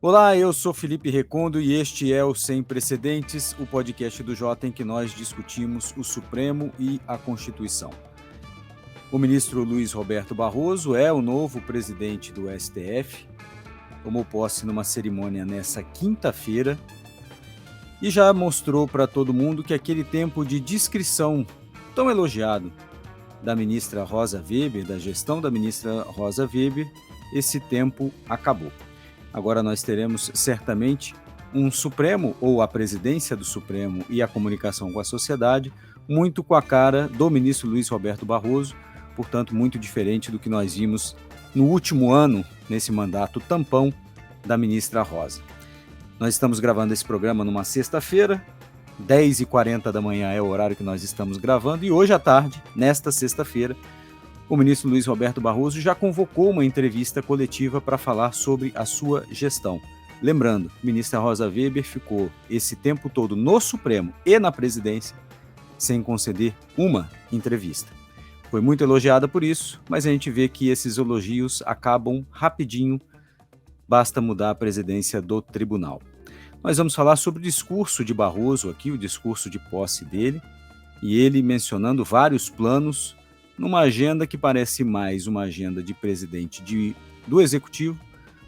Olá, eu sou Felipe Recondo e este é o Sem Precedentes, o podcast do Jota em que nós discutimos o Supremo e a Constituição. O ministro Luiz Roberto Barroso é o novo presidente do STF, tomou posse numa cerimônia nessa quinta-feira e já mostrou para todo mundo que aquele tempo de discrição tão elogiado da ministra Rosa Weber, da gestão da ministra Rosa Weber, esse tempo acabou. Agora nós teremos certamente um Supremo, ou a presidência do Supremo e a comunicação com a sociedade, muito com a cara do ministro Luiz Roberto Barroso, portanto, muito diferente do que nós vimos no último ano, nesse mandato tampão da ministra Rosa. Nós estamos gravando esse programa numa sexta-feira, 10h40 da manhã é o horário que nós estamos gravando, e hoje à tarde, nesta sexta-feira, o ministro Luiz Roberto Barroso já convocou uma entrevista coletiva para falar sobre a sua gestão. Lembrando, a ministra Rosa Weber ficou esse tempo todo no Supremo e na presidência sem conceder uma entrevista. Foi muito elogiada por isso, mas a gente vê que esses elogios acabam rapidinho, basta mudar a presidência do tribunal. Nós vamos falar sobre o discurso de Barroso aqui, o discurso de posse dele, e ele mencionando vários planos numa agenda que parece mais uma agenda de presidente do Executivo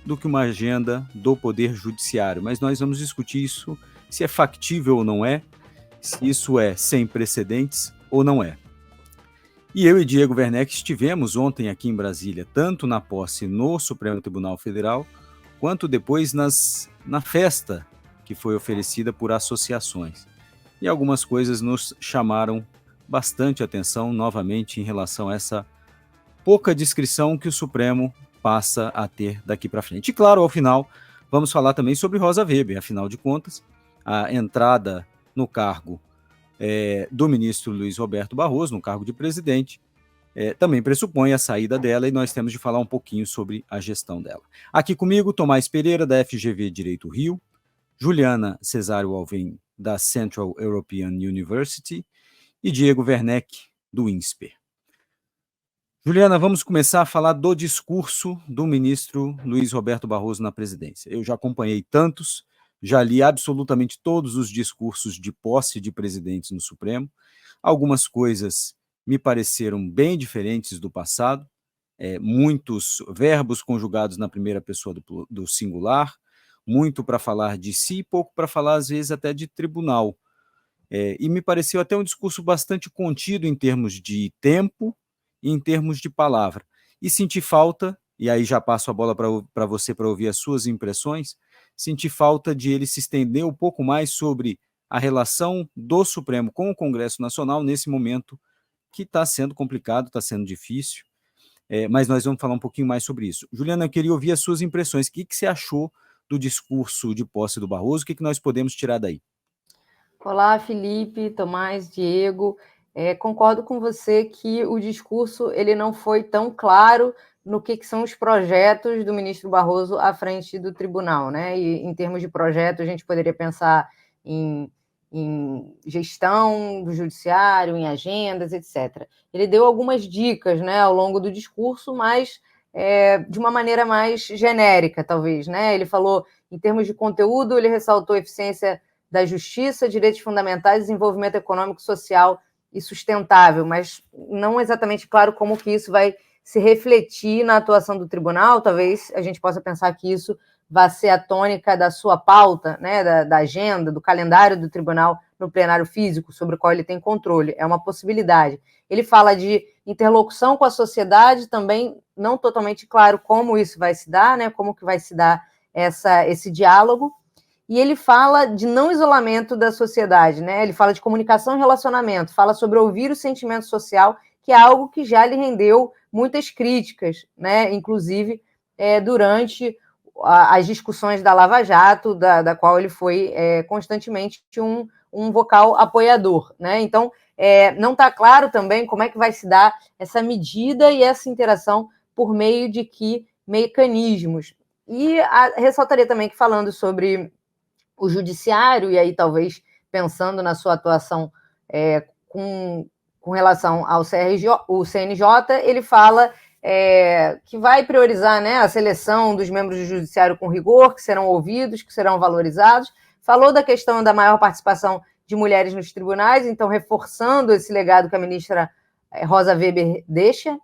do que uma agenda do Poder Judiciário. Mas nós vamos discutir isso, se é factível ou não é, se isso é sem precedentes ou não é. E eu e Diego Werneck estivemos ontem aqui em Brasília, tanto na posse no Supremo Tribunal Federal, quanto depois na festa que foi oferecida por associações. E algumas coisas nos chamaram bastante atenção novamente em relação a essa pouca discrição que o Supremo passa a ter daqui para frente. E claro, ao final, vamos falar também sobre Rosa Weber. Afinal de contas, a entrada no cargo do ministro Luiz Roberto Barroso, no cargo de presidente, também pressupõe a saída dela e nós temos de falar um pouquinho sobre a gestão dela. Aqui comigo, Tomás Pereira, da FGV Direito Rio, Juliana Cesário Alvim, da Central European University, e Diego Werneck, do INSPER. Juliana, vamos começar a falar do discurso do ministro Luiz Roberto Barroso na presidência. Eu já acompanhei tantos, já li absolutamente todos os discursos de posse de presidentes no Supremo. Algumas coisas me pareceram bem diferentes do passado, muitos verbos conjugados na primeira pessoa do singular, muito para falar de si, pouco para falar, às vezes, até de tribunal. E me pareceu até um discurso bastante contido em termos de tempo e em termos de palavra. E senti falta, e aí já passo a bola para você para ouvir as suas impressões, senti falta de ele se estender um pouco mais sobre a relação do Supremo com o Congresso Nacional nesse momento que está sendo complicado, está sendo difícil, mas nós vamos falar um pouquinho mais sobre isso. Juliana, eu queria ouvir as suas impressões. O que você achou do discurso de posse do Barroso? O que nós podemos tirar daí? Olá, Felipe, Tomás, Diego. Concordo com você que o discurso ele não foi tão claro no que são os projetos do ministro Barroso à frente do tribunal, né? E em termos de projeto, a gente poderia pensar em gestão do judiciário, em agendas, etc. Ele deu algumas dicas, né, ao longo do discurso, mas de uma maneira mais genérica, talvez, né? Ele falou, em termos de conteúdo, ele ressaltou a eficiência da justiça, direitos fundamentais, desenvolvimento econômico, social e sustentável, mas não exatamente claro como que isso vai se refletir na atuação do tribunal. Talvez a gente possa pensar que isso vai ser a tônica da sua pauta, né, da agenda, do calendário do tribunal no plenário físico, sobre o qual ele tem controle. É uma possibilidade. Ele fala de interlocução com a sociedade, também não totalmente claro como isso vai se dar, né, como que vai se dar esse diálogo. E ele fala de não isolamento da sociedade, né? Ele fala de comunicação e relacionamento, fala sobre ouvir o sentimento social, que é algo que já lhe rendeu muitas críticas, né? Inclusive durante as discussões da Lava Jato, da qual ele foi constantemente um vocal apoiador, né? Então, não está claro também como é que vai se dar essa medida e essa interação por meio de que mecanismos. E ressaltaria também que, falando sobre o judiciário, e aí talvez pensando na sua atuação com relação ao CNJ, ele fala que vai priorizar, né, a seleção dos membros do judiciário com rigor, que serão ouvidos, que serão valorizados. Falou da questão da maior participação de mulheres nos tribunais, então reforçando esse legado que a ministra Rosa Weber deixa.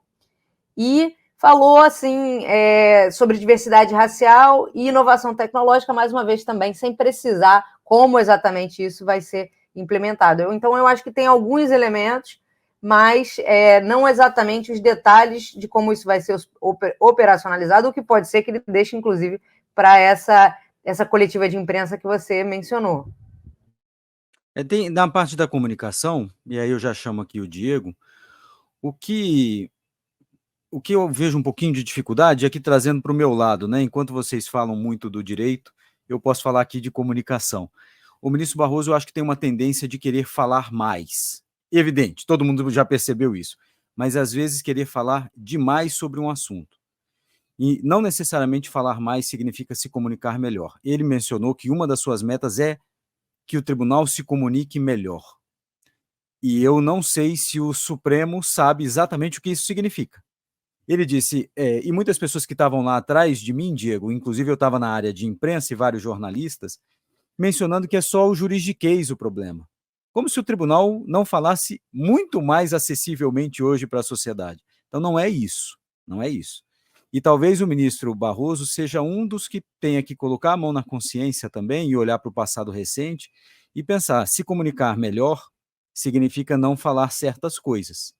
E falou assim sobre diversidade racial e inovação tecnológica, mais uma vez também, sem precisar como exatamente isso vai ser implementado. Então, eu acho que tem alguns elementos, mas não exatamente os detalhes de como isso vai ser operacionalizado, o que pode ser que ele deixe, inclusive, para essa coletiva de imprensa que você mencionou. Tem, na parte da comunicação, e aí eu já chamo aqui o Diego, o que eu vejo um pouquinho de dificuldade, aqui trazendo para o meu lado, né? Enquanto vocês falam muito do direito, eu posso falar aqui de comunicação. O ministro Barroso, eu acho que tem uma tendência de querer falar mais. Evidente, todo mundo já percebeu isso. Mas, às vezes, querer falar demais sobre um assunto. E não necessariamente falar mais significa se comunicar melhor. Ele mencionou que uma das suas metas é que o tribunal se comunique melhor. E eu não sei se o Supremo sabe exatamente o que isso significa. Ele disse, e muitas pessoas que estavam lá atrás de mim, Diego, inclusive eu estava na área de imprensa e vários jornalistas, mencionando que é só o juridiquês o problema. Como se o tribunal não falasse muito mais acessivelmente hoje para a sociedade. Então não é isso, não é isso. E talvez o ministro Barroso seja um dos que tenha que colocar a mão na consciência também e olhar para o passado recente e pensar, se comunicar melhor significa não falar certas coisas.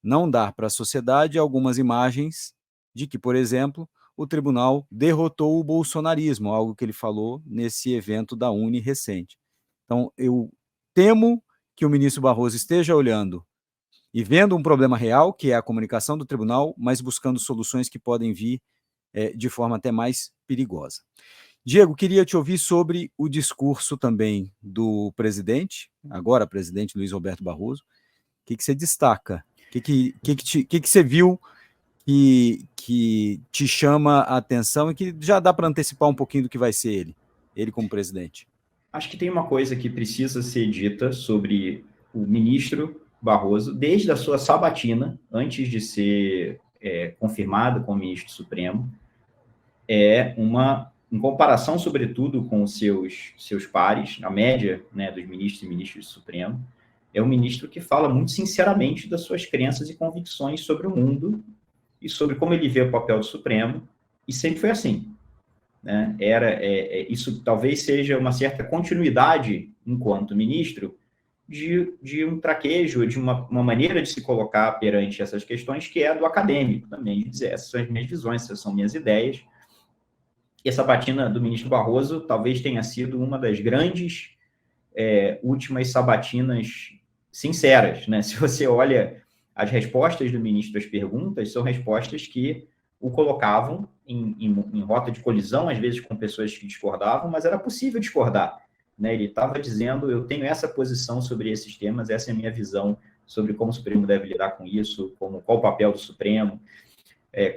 Não dar para a sociedade algumas imagens de que, por exemplo, o tribunal derrotou o bolsonarismo, algo que ele falou nesse evento da Uni recente. Então, eu temo que o ministro Barroso esteja olhando e vendo um problema real, que é a comunicação do tribunal, mas buscando soluções que podem vir de forma até mais perigosa. Diego, queria te ouvir sobre o discurso também do presidente, agora presidente Luiz Roberto Barroso. O que você destaca? O que você viu que te chama a atenção e que já dá para antecipar um pouquinho do que vai ser ele como presidente? Acho que tem uma coisa que precisa ser dita sobre o ministro Barroso, desde a sua sabatina, antes de ser confirmado como ministro supremo, em comparação, sobretudo, com os seus pares, a média, né, dos ministros e ministros do Supremo, é um ministro que fala muito sinceramente das suas crenças e convicções sobre o mundo e sobre como ele vê o papel do Supremo, e sempre foi assim. Né? Isso talvez seja uma certa continuidade, enquanto ministro, de um traquejo, de uma maneira de se colocar perante essas questões, que é do acadêmico também, de dizer, essas são as minhas visões, essas são minhas ideias. E essa batina do ministro Barroso talvez tenha sido uma das grandes últimas sabatinas sinceras, né? Se você olha as respostas do ministro às perguntas, são respostas que o colocavam em rota de colisão, às vezes com pessoas que discordavam, mas era possível discordar. Né? Ele estava dizendo, eu tenho essa posição sobre esses temas, essa é a minha visão sobre como o Supremo deve lidar com isso, qual o papel do Supremo,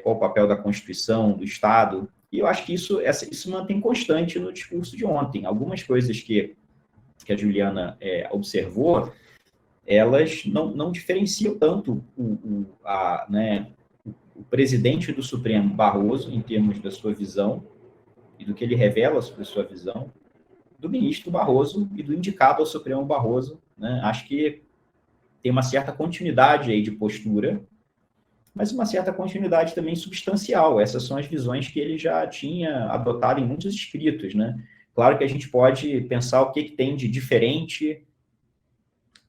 qual o papel da Constituição, do Estado. E eu acho que isso mantém constante no discurso de ontem. Algumas coisas que a Juliana observou, elas não diferenciam tanto o presidente do Supremo, Barroso, em termos da sua visão e do que ele revela sobre a sua visão, do ministro Barroso e do indicado ao Supremo Barroso. Né? Acho que tem uma certa continuidade aí de postura, mas uma certa continuidade também substancial. Essas são as visões que ele já tinha adotado em muitos escritos. Né? Claro que a gente pode pensar o que tem de diferente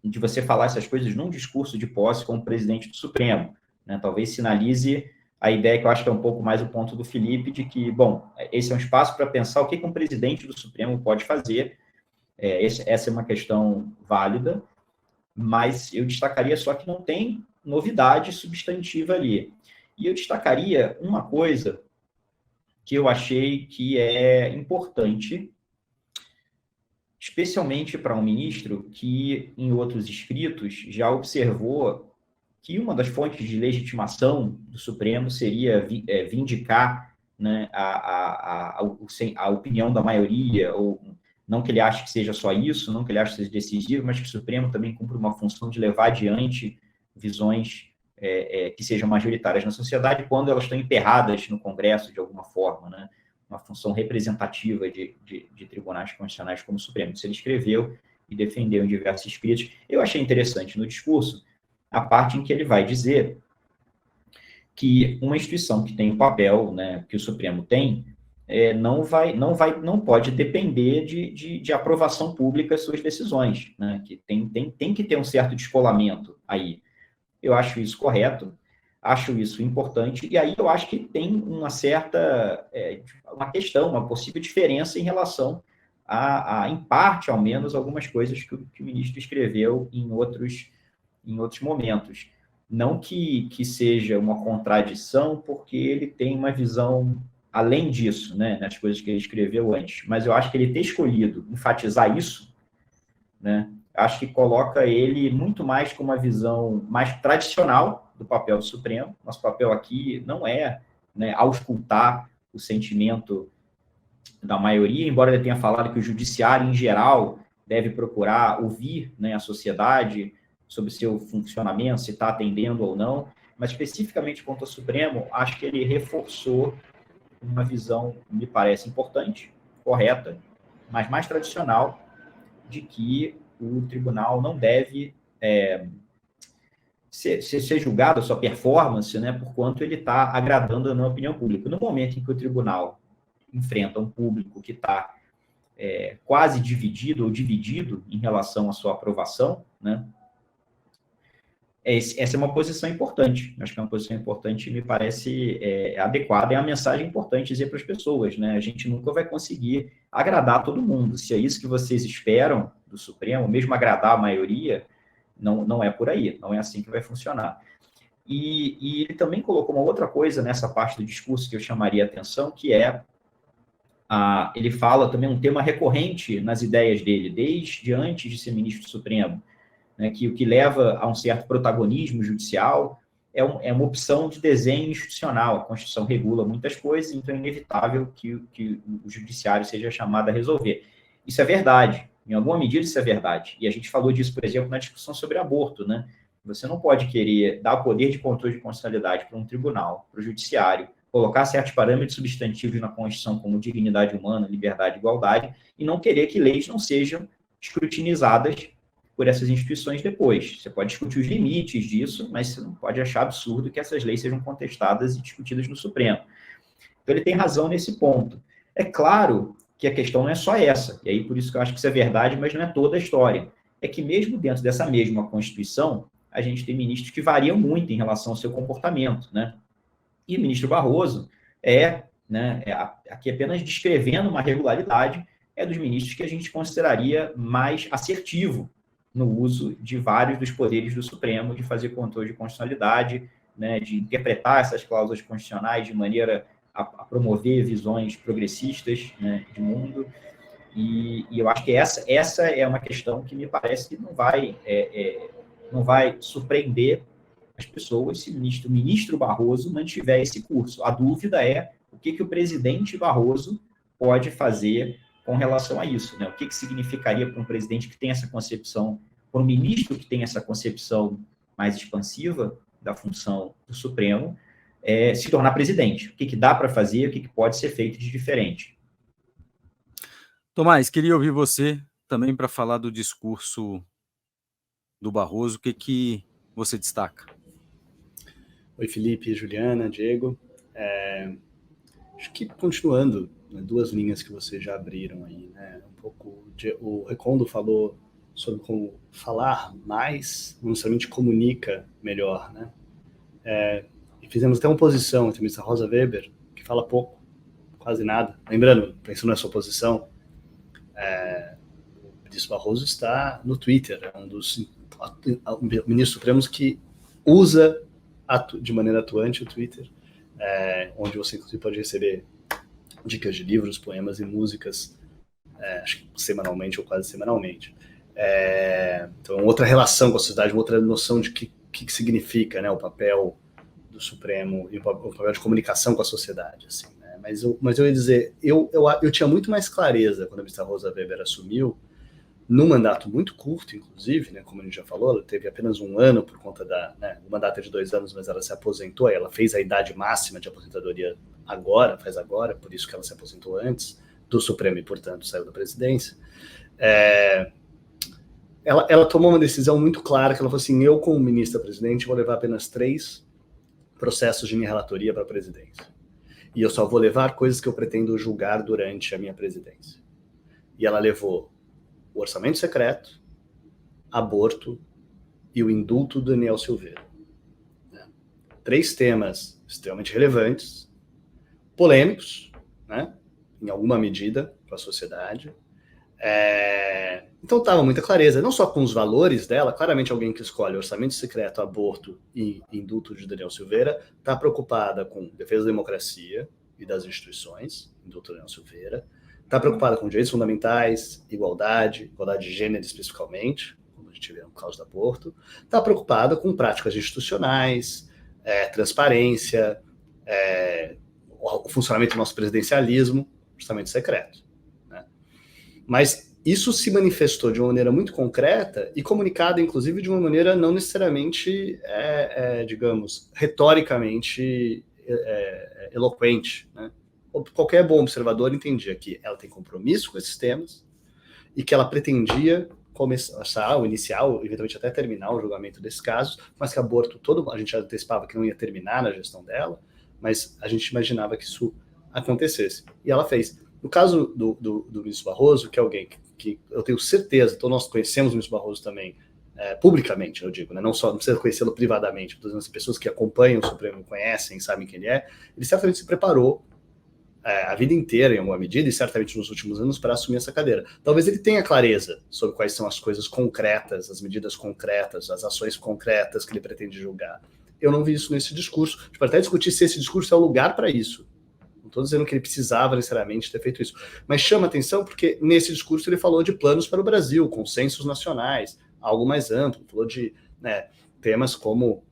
de você falar essas coisas num discurso de posse como presidente do Supremo. Né? Talvez sinalize a ideia que eu acho que é um pouco mais o ponto do Felipe, de que, bom, esse é um espaço para pensar o que um presidente do Supremo pode fazer. Essa é uma questão válida, mas eu destacaria só que não tem novidade substantiva ali. E eu destacaria uma coisa que eu achei que é importante, especialmente para um ministro que, em outros escritos, já observou que uma das fontes de legitimação do Supremo seria vindicar, né, a opinião da maioria, ou não que ele ache que seja só isso, não que ele ache que seja decisivo, mas que o Supremo também cumpre uma função de levar adiante visões que sejam majoritárias na sociedade quando elas estão emperradas no Congresso de alguma forma, né? Uma função representativa de tribunais constitucionais como o Supremo. Isso ele escreveu e defendeu em diversos escritos. Eu achei interessante no discurso a parte em que ele vai dizer que uma instituição que tem o papel, né, que o Supremo tem, não pode depender de aprovação pública das suas decisões, né, que tem que ter um certo descolamento aí. Eu acho isso correto, acho isso importante, e aí eu acho que tem uma certa, uma questão, uma possível diferença em relação em parte, ao menos, algumas coisas que o ministro escreveu em outros momentos. Não que seja uma contradição, porque ele tem uma visão além disso, né, nas coisas que ele escreveu antes, mas eu acho que ele ter escolhido enfatizar isso, né, acho que coloca ele muito mais com uma visão mais tradicional do papel do Supremo. Nosso papel aqui não é, né, auscultar o sentimento da maioria, embora ele tenha falado que o judiciário, em geral, deve procurar ouvir, né, a sociedade sobre seu funcionamento, se está atendendo ou não, mas especificamente quanto ao Supremo, acho que ele reforçou uma visão, me parece importante, correta, mas mais tradicional, de que o tribunal não deve ser julgado a sua performance, né, por quanto ele está agradando na opinião pública. No momento em que o tribunal enfrenta um público que está quase dividido ou dividido em relação à sua aprovação, né, essa é uma posição importante. Acho que é uma posição importante e me parece adequada. É uma mensagem importante dizer para as pessoas, né? A gente nunca vai conseguir agradar todo mundo. Se é isso que vocês esperam do Supremo, mesmo agradar a maioria, não é por aí. Não é assim que vai funcionar. E ele também colocou uma outra coisa nessa parte do discurso que eu chamaria a atenção, que ele fala também um tema recorrente nas ideias dele, desde antes de ser ministro do Supremo, né, que o que leva a um certo protagonismo judicial é uma opção de desenho institucional. A Constituição regula muitas coisas, então é inevitável que o judiciário seja chamado a resolver. Isso é verdade, em alguma medida isso é verdade. E a gente falou disso, por exemplo, na discussão sobre aborto, né? Você não pode querer dar poder de controle de constitucionalidade para um tribunal, para o judiciário, colocar certos parâmetros substantivos na Constituição, como dignidade humana, liberdade e igualdade, e não querer que leis não sejam escrutinizadas por essas instituições depois. Você pode discutir os limites disso, mas você não pode achar absurdo que essas leis sejam contestadas e discutidas no Supremo. Então, ele tem razão nesse ponto. É claro que a questão não é só essa, e aí por isso que eu acho que isso é verdade, mas não é toda a história. É que mesmo dentro dessa mesma Constituição, a gente tem ministros que variam muito em relação ao seu comportamento, né? E o ministro Barroso aqui apenas descrevendo uma regularidade, é dos ministros que a gente consideraria mais assertivo no uso de vários dos poderes do Supremo, de fazer controle de constitucionalidade, né, de interpretar essas cláusulas constitucionais de maneira a promover visões progressistas, né, de mundo. E eu acho que essa é uma questão que me parece que não vai surpreender as pessoas se o ministro Barroso mantiver esse curso. A dúvida é o que o presidente Barroso pode fazer com relação a isso, né? O que significaria para um presidente que tem essa concepção, para um ministro que tem essa concepção mais expansiva da função do Supremo, se tornar presidente? O que dá para fazer, o que pode ser feito de diferente? Tomás, queria ouvir você também para falar do discurso do Barroso. O que você destaca? Oi, Felipe, Juliana, Diego. Acho que continuando, né, duas linhas que vocês já abriram aí, né? Um pouco o Recondo falou sobre como falar mais, não necessariamente comunica melhor, né? E fizemos até uma posição entre a ministra Rosa Weber, que fala pouco, quase nada. Lembrando, pensando na sua posição, o ministro Barroso está no Twitter, é um dos ministros supremos que usa de maneira atuante o Twitter, onde você inclusive pode receber dicas de livros, poemas e músicas, acho que semanalmente ou quase semanalmente. Então, outra relação com a sociedade, outra noção de que significa, né, o papel do Supremo e o papel de comunicação com a sociedade. Assim, né? Mas eu ia dizer, eu tinha muito mais clareza quando a ministra Rosa Weber assumiu num mandato muito curto, inclusive, né, como a gente já falou, ela teve apenas 1 ano por conta o mandato é de 2 anos, mas ela se aposentou, ela fez a idade máxima de aposentadoria faz agora, por isso que ela se aposentou antes do Supremo e, portanto, saiu da presidência. Ela tomou uma decisão muito clara, que ela falou assim, eu, como ministra-presidente, vou levar apenas 3 processos de minha relatoria para a presidência. E eu só vou levar coisas que eu pretendo julgar durante a minha presidência. E ela levou o orçamento secreto, aborto e o indulto do Daniel Silveira. 3 temas extremamente relevantes, polêmicos, né, em alguma medida para a sociedade. Então estava muita clareza, não só com os valores dela, claramente alguém que escolhe orçamento secreto, aborto e indulto de Daniel Silveira está preocupada com defesa da democracia e das instituições, indulto de Daniel Silveira, está preocupada com direitos fundamentais, igualdade de gênero especificamente, como a gente vê no caso do aborto, está preocupada com práticas institucionais, transparência, o funcionamento do nosso presidencialismo, orçamento secreto. Mas isso se manifestou de uma maneira muito concreta e comunicada, inclusive, de uma maneira não necessariamente, digamos, retoricamente eloquente. Né? Qualquer bom observador entendia que ela tem compromisso com esses temas e que ela pretendia começar, ou iniciar, ou eventualmente até terminar o julgamento desses casos, mas que aborto a gente já antecipava que não ia terminar na gestão dela, mas a gente imaginava que isso acontecesse. E ela fez. No caso do ministro Barroso, que é alguém que eu tenho certeza, todos nós conhecemos o ministro Barroso também, publicamente, eu digo, né? Não precisa conhecê-lo privadamente, as pessoas que acompanham o Supremo conhecem, sabem quem ele é, ele certamente se preparou a vida inteira, em alguma medida, e certamente nos últimos anos, para assumir essa cadeira. Talvez ele tenha clareza sobre quais são as coisas concretas, as medidas concretas, as ações concretas que ele pretende julgar. Eu não vi isso nesse discurso. A gente pode até discutir se esse discurso é o lugar para isso. Não estou dizendo que ele precisava necessariamente ter feito isso, mas chama atenção porque nesse discurso ele falou de planos para o Brasil, consensos nacionais, algo mais amplo, falou de temas como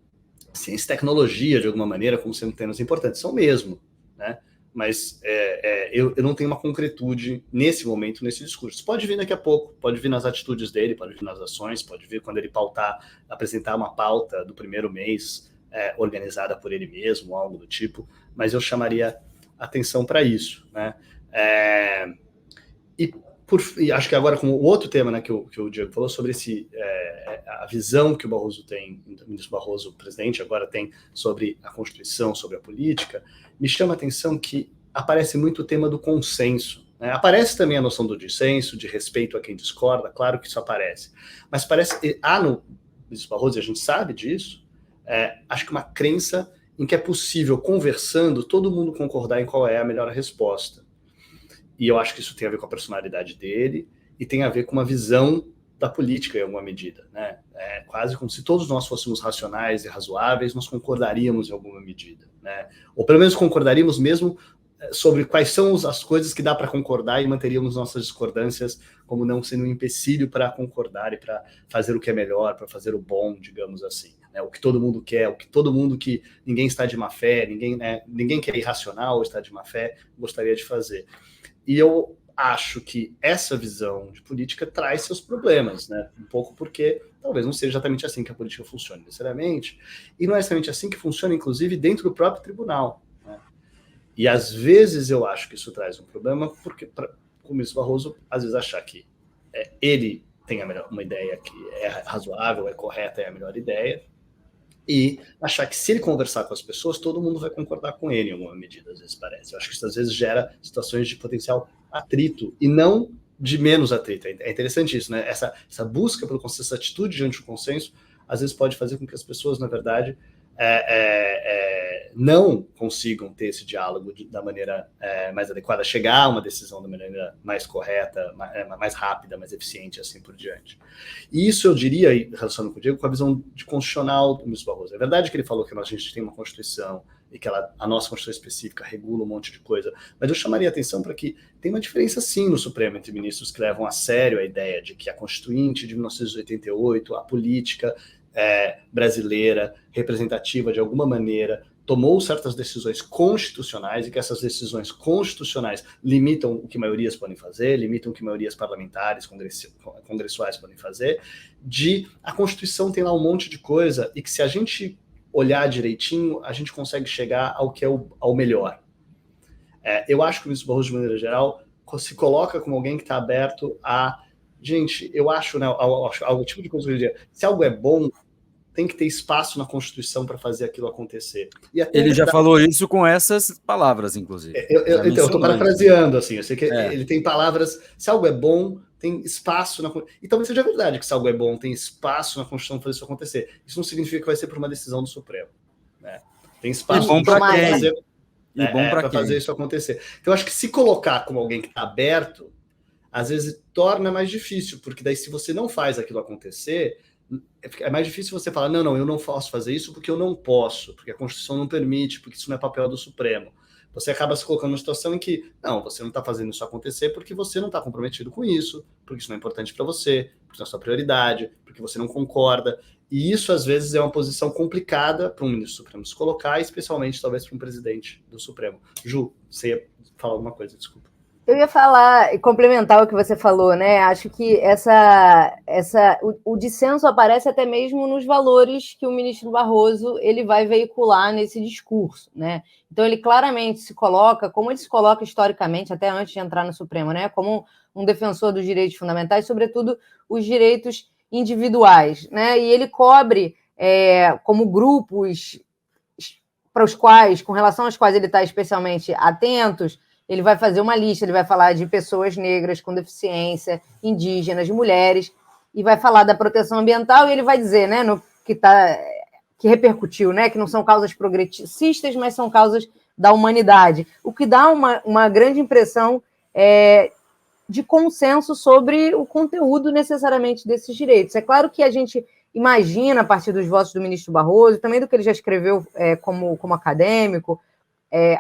ciência e tecnologia, de alguma maneira, como sendo temas importantes, são mesmo, né? Mas eu não tenho uma concretude nesse momento, nesse discurso. Isso pode vir daqui a pouco, pode vir nas atitudes dele, pode vir nas ações, pode vir quando ele apresentar uma pauta do primeiro mês organizada por ele mesmo, algo do tipo, mas eu chamaria atenção para isso, né? E acho que agora, com o outro tema, né, que o Diego falou sobre a visão que o Barroso tem, o ministro Barroso, presidente, agora tem sobre a Constituição, sobre a política, me chama a atenção que aparece muito o tema do consenso. Né? Aparece também a noção do dissenso, de respeito a quem discorda, claro que isso aparece. Mas no ministro Barroso, e a gente sabe disso, acho que uma crença em que é possível, conversando, todo mundo concordar em qual é a melhor resposta. E eu acho que isso tem a ver com a personalidade dele e tem a ver com uma visão da política em alguma medida. Né? É quase como se todos nós fôssemos racionais e razoáveis, nós concordaríamos em alguma medida. Né? Ou pelo menos concordaríamos mesmo sobre quais são as coisas que dá para concordar e manteríamos nossas discordâncias como não sendo um empecilho para concordar e para fazer o que é melhor, para fazer o bom, digamos assim. Né? O que todo mundo quer, o que todo mundo que ninguém está de má fé, ninguém que é irracional ou está de má fé gostaria de fazer. E eu acho que essa visão de política traz seus problemas, né? Um pouco porque talvez não seja exatamente assim que a política funcione necessariamente, e não é exatamente assim que funciona, inclusive, dentro do próprio tribunal. Né? E às vezes eu acho que isso traz um problema, porque o ministro Barroso, às vezes, achar que ele tem uma ideia que é razoável, é correta, é a melhor ideia, e achar que se ele conversar com as pessoas, todo mundo vai concordar com ele em alguma medida, às vezes parece. Eu acho que isso às vezes gera situações de potencial atrito, e não de menos atrito. É interessante isso, né? Essa busca pelo consenso, essa atitude diante do consenso, às vezes pode fazer com que as pessoas, na verdade, não consigam ter esse diálogo da maneira mais adequada, chegar a uma decisão da maneira mais correta, mais rápida, mais eficiente, assim por diante. E isso eu diria, relacionando com o Diego, com a visão de constitucional do ministro Barroso. É verdade que ele falou que a gente tem uma Constituição e que a nossa Constituição específica regula um monte de coisa, mas eu chamaria a atenção para que tem uma diferença, sim, no Supremo entre ministros que levam a sério a ideia de que a Constituinte de 1988, a política brasileira, representativa de alguma maneira, tomou certas decisões constitucionais e que essas decisões constitucionais limitam o que maiorias podem fazer, limitam o que maiorias parlamentares, congressuais podem fazer, a Constituição tem lá um monte de coisa e que se a gente olhar direitinho, a gente consegue chegar ao que é ao melhor. Eu acho que o ministro Barroso, de maneira geral, se coloca como alguém que está aberto a... Gente, eu acho, né, algo tipo de coisa que eu diria, se algo é bom, tem que ter espaço na Constituição para fazer aquilo acontecer. E até ele já falou isso com essas palavras, inclusive. Então, eu estou parafraseando, assim, eu sei que ele tem palavras, se algo é bom, tem espaço na... E talvez seja verdade que se algo é bom, tem espaço na Constituição para fazer isso acontecer. Isso não significa que vai ser por uma decisão do Supremo. Né? Tem espaço para fazer isso acontecer. Então, eu acho que se colocar como alguém que está aberto, às vezes torna mais difícil, porque daí se você não faz aquilo acontecer... É mais difícil você falar, não, eu não posso fazer isso porque eu não posso, porque a Constituição não permite, porque isso não é papel do Supremo. Você acaba se colocando numa situação em que, não, você não está fazendo isso acontecer porque você não está comprometido com isso, porque isso não é importante para você, porque não é sua prioridade, porque você não concorda. E isso, às vezes, é uma posição complicada para um ministro do Supremo se colocar, especialmente, talvez, para um presidente do Supremo. Ju, você ia falar alguma coisa, desculpa. Eu ia falar e complementar o que você falou, né? Acho que o dissenso aparece até mesmo nos valores que o ministro Barroso ele vai veicular nesse discurso, né? Então ele claramente se coloca, como ele se coloca historicamente, até antes de entrar no Supremo, né? Como um defensor dos direitos fundamentais, sobretudo os direitos individuais, né? E ele cobre como grupos para os quais, com relação aos quais ele está especialmente atentos. Ele vai fazer uma lista, ele vai falar de pessoas negras com deficiência, indígenas, mulheres, e vai falar da proteção ambiental, e ele vai dizer, né, que repercutiu, né, que não são causas progressistas, mas são causas da humanidade. O que dá uma grande impressão de consenso sobre o conteúdo necessariamente desses direitos. É claro que a gente imagina, a partir dos votos do ministro Barroso, também do que ele já escreveu como acadêmico,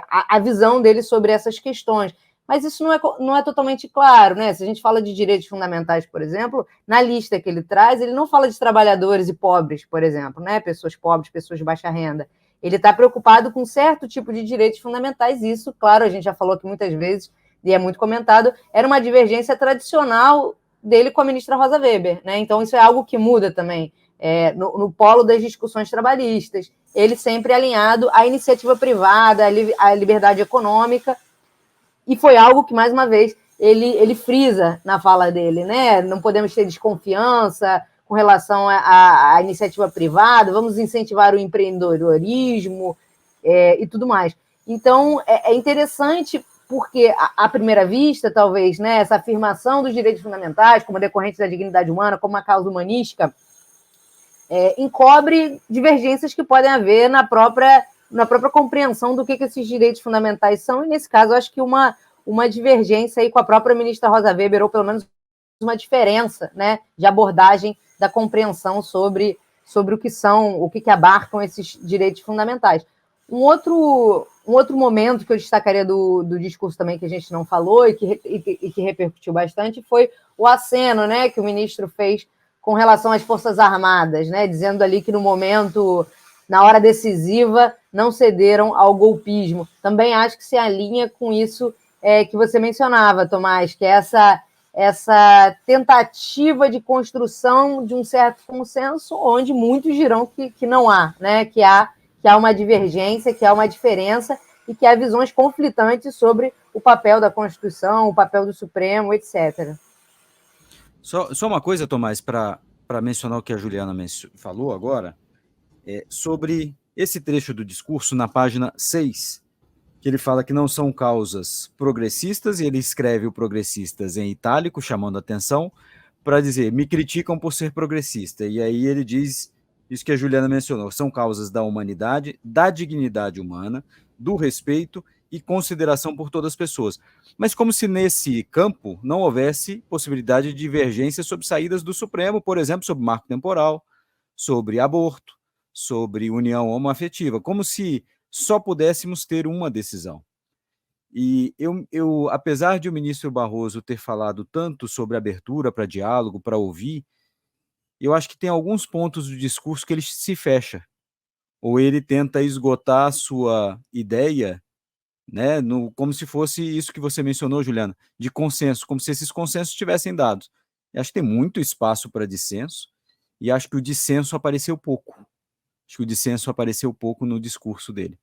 a visão dele sobre essas questões. Mas isso não é totalmente claro, né? Se a gente fala de direitos fundamentais, por exemplo, na lista que ele traz, ele não fala de trabalhadores e pobres, por exemplo, né? Pessoas pobres, pessoas de baixa renda. Ele está preocupado com certo tipo de direitos fundamentais. Isso, claro, a gente já falou aqui muitas vezes, e é muito comentado, era uma divergência tradicional dele com a ministra Rosa Weber, né? Então, isso é algo que muda também. No polo das discussões trabalhistas, ele sempre alinhado à iniciativa privada, à liberdade econômica, e foi algo que, mais uma vez, ele frisa na fala dele, né? Não podemos ter desconfiança com relação à iniciativa privada, vamos incentivar o empreendedorismo e tudo mais. Então, é interessante porque, à primeira vista, talvez, né, essa afirmação dos direitos fundamentais como decorrentes da dignidade humana, como uma causa humanística, encobre divergências que podem haver na própria compreensão do que esses direitos fundamentais são, e nesse caso, eu acho que uma divergência aí com a própria ministra Rosa Weber, ou pelo menos uma diferença, né, de abordagem da compreensão sobre o que abarcam esses direitos fundamentais. Um outro momento que eu destacaria do discurso também que a gente não falou e que repercutiu bastante foi o aceno, né, que o ministro fez com relação às Forças Armadas, né, dizendo ali que no momento, na hora decisiva, não cederam ao golpismo. Também acho que se alinha com isso que você mencionava, Tomás, que é essa tentativa de construção de um certo consenso, onde muitos dirão que não há, né, que há uma divergência, que há uma diferença e que há visões conflitantes sobre o papel da Constituição, o papel do Supremo, etc. Só uma coisa, Tomás, para mencionar o que a Juliana falou agora, sobre esse trecho do discurso na página 6, que ele fala que não são causas progressistas, e ele escreve o progressistas em itálico, chamando a atenção, para dizer, me criticam por ser progressista. E aí ele diz isso que a Juliana mencionou, são causas da humanidade, da dignidade humana, do respeito e consideração por todas as pessoas. Mas como se nesse campo não houvesse possibilidade de divergência sobre saídas do Supremo, por exemplo, sobre marco temporal, sobre aborto, sobre união homoafetiva, como se só pudéssemos ter uma decisão. E eu, apesar de o ministro Barroso ter falado tanto sobre abertura para diálogo, para ouvir, eu acho que tem alguns pontos do discurso que ele se fecha. ou ele tenta esgotar a sua ideia, né, como se fosse isso que você mencionou, Juliana, de consenso, como se esses consensos tivessem dados. Eu acho que tem muito espaço para dissenso, e acho que o dissenso apareceu pouco. Acho que o dissenso apareceu pouco no discurso dele.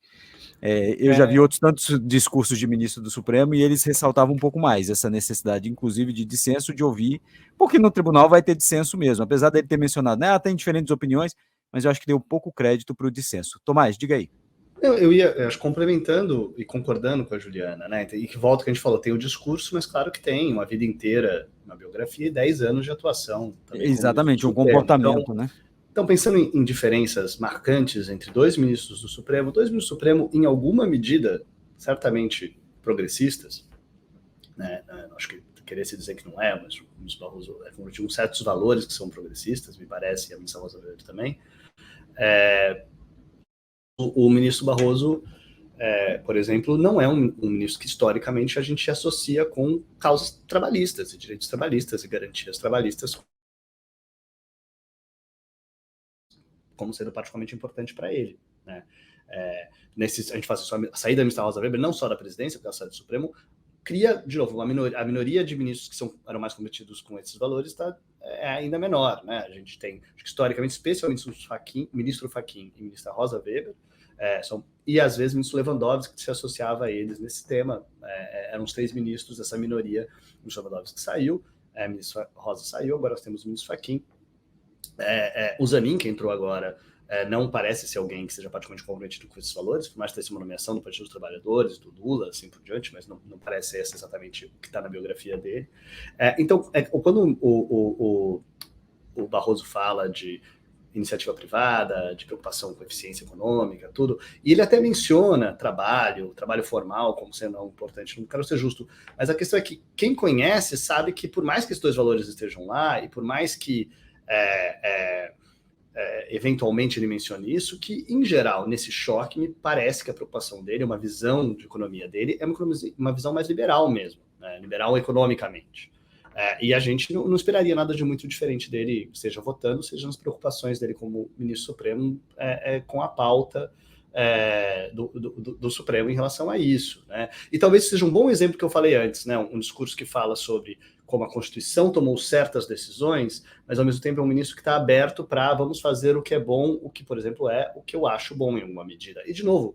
Eu já vi outros tantos discursos de ministro do Supremo e eles ressaltavam um pouco mais essa necessidade, inclusive, de dissenso, de ouvir, porque no tribunal vai ter dissenso mesmo, apesar dele ter mencionado, né, tem diferentes opiniões, mas eu acho que deu pouco crédito para o dissenso. Tomás, diga aí. Eu acho, complementando e concordando com a Juliana, né? E que volta que a gente falou, tem o discurso, mas claro que tem uma vida inteira, uma biografia e 10 anos de atuação. Exatamente, um comportamento, né? Então, pensando em diferenças marcantes entre dois ministros do Supremo, em alguma medida, certamente progressistas, né? Acho que querer se dizer que não é, mas o ministro Barroso tinha certos valores que são progressistas, me parece, e a ministra Rosa Weber também. O ministro Barroso, por exemplo, não é um ministro que historicamente a gente associa com causas trabalhistas, e direitos trabalhistas e garantias trabalhistas como sendo particularmente importante para ele, né? A gente faz isso, a saída da ministra Rosa Weber, não só da presidência, porque ela sai do Supremo, cria, de novo, a minoria de ministros que eram mais comprometidos com esses valores é ainda menor, né? A gente tem, acho que historicamente, especialmente o ministro Fachin e a ministra Rosa Weber, e às vezes o ministro Lewandowski, que se associava a eles nesse tema, eram os 3 ministros dessa minoria. O ministro Lewandowski saiu, a ministra Rosa saiu, agora nós temos o ministro Fachin. O Zanin, que entrou agora, não parece ser alguém que seja particularmente comprometido com esses valores, por mais que tenha sido uma nomeação do Partido dos Trabalhadores, do Lula, assim por diante, mas não parece ser esse exatamente o que está na biografia dele. Então, quando o Barroso fala de iniciativa privada, de preocupação com eficiência econômica, tudo, e ele até menciona trabalho formal como sendo algo importante, não quero ser justo, mas a questão é que quem conhece sabe que por mais que esses 2 valores estejam lá, e por mais que eventualmente ele mencione isso, que em geral, nesse choque, me parece que a preocupação dele, uma visão de economia dele, é uma visão mais liberal mesmo, né? Liberal economicamente. E a gente não esperaria nada de muito diferente dele, seja votando, seja nas preocupações dele como ministro supremo, com a pauta do Supremo em relação a isso, né? E talvez seja um bom exemplo que eu falei antes, né? Um discurso que fala sobre como a Constituição tomou certas decisões, mas ao mesmo tempo é um ministro que está aberto para vamos fazer o que é bom, o que, por exemplo, é o que eu acho bom em alguma medida. E, de novo,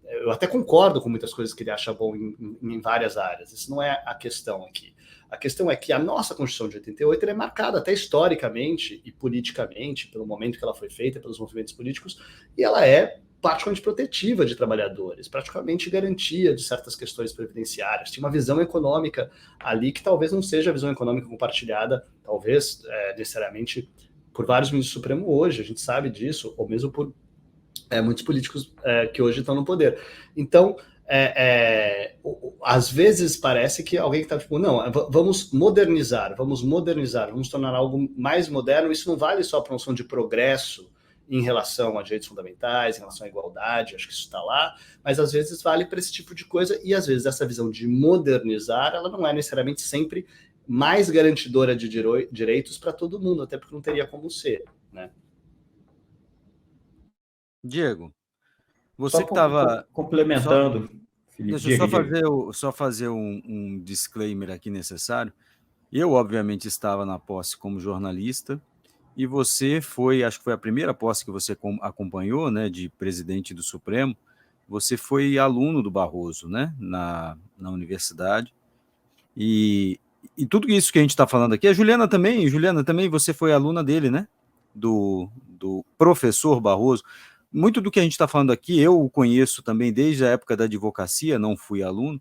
eu até concordo com muitas coisas que ele acha bom em várias áreas. Isso não é a questão aqui. A questão é que a nossa Constituição de 88 é marcada até historicamente e politicamente pelo momento que ela foi feita, pelos movimentos políticos, e ela é particularmente protetiva de trabalhadores, praticamente garantia de certas questões previdenciárias. Tinha uma visão econômica ali que talvez não seja a visão econômica compartilhada, talvez necessariamente por vários ministros do Supremo hoje, a gente sabe disso, ou mesmo por muitos políticos que hoje estão no poder. Então, às vezes parece que alguém está tipo, não, vamos modernizar, vamos tornar algo mais moderno. Isso não vale só para uma noção de progresso em relação a direitos fundamentais, em relação à igualdade, acho que isso está lá, mas às vezes vale para esse tipo de coisa, e às vezes essa visão de modernizar, ela não é necessariamente sempre mais garantidora de direitos para todo mundo, até porque não teria como ser, né? Diego, você que estava complementando, Felipe, deixa eu só fazer um disclaimer aqui necessário. Eu, obviamente, estava na posse como jornalista, e você acho que foi a primeira posse que você acompanhou, né, de presidente do Supremo. Você foi aluno do Barroso, né, na universidade. E tudo isso que a gente está falando aqui, a Juliana também, você foi aluna dele, né, do professor Barroso. Muito do que a gente está falando aqui, eu o conheço também desde a época da advocacia, não fui aluno,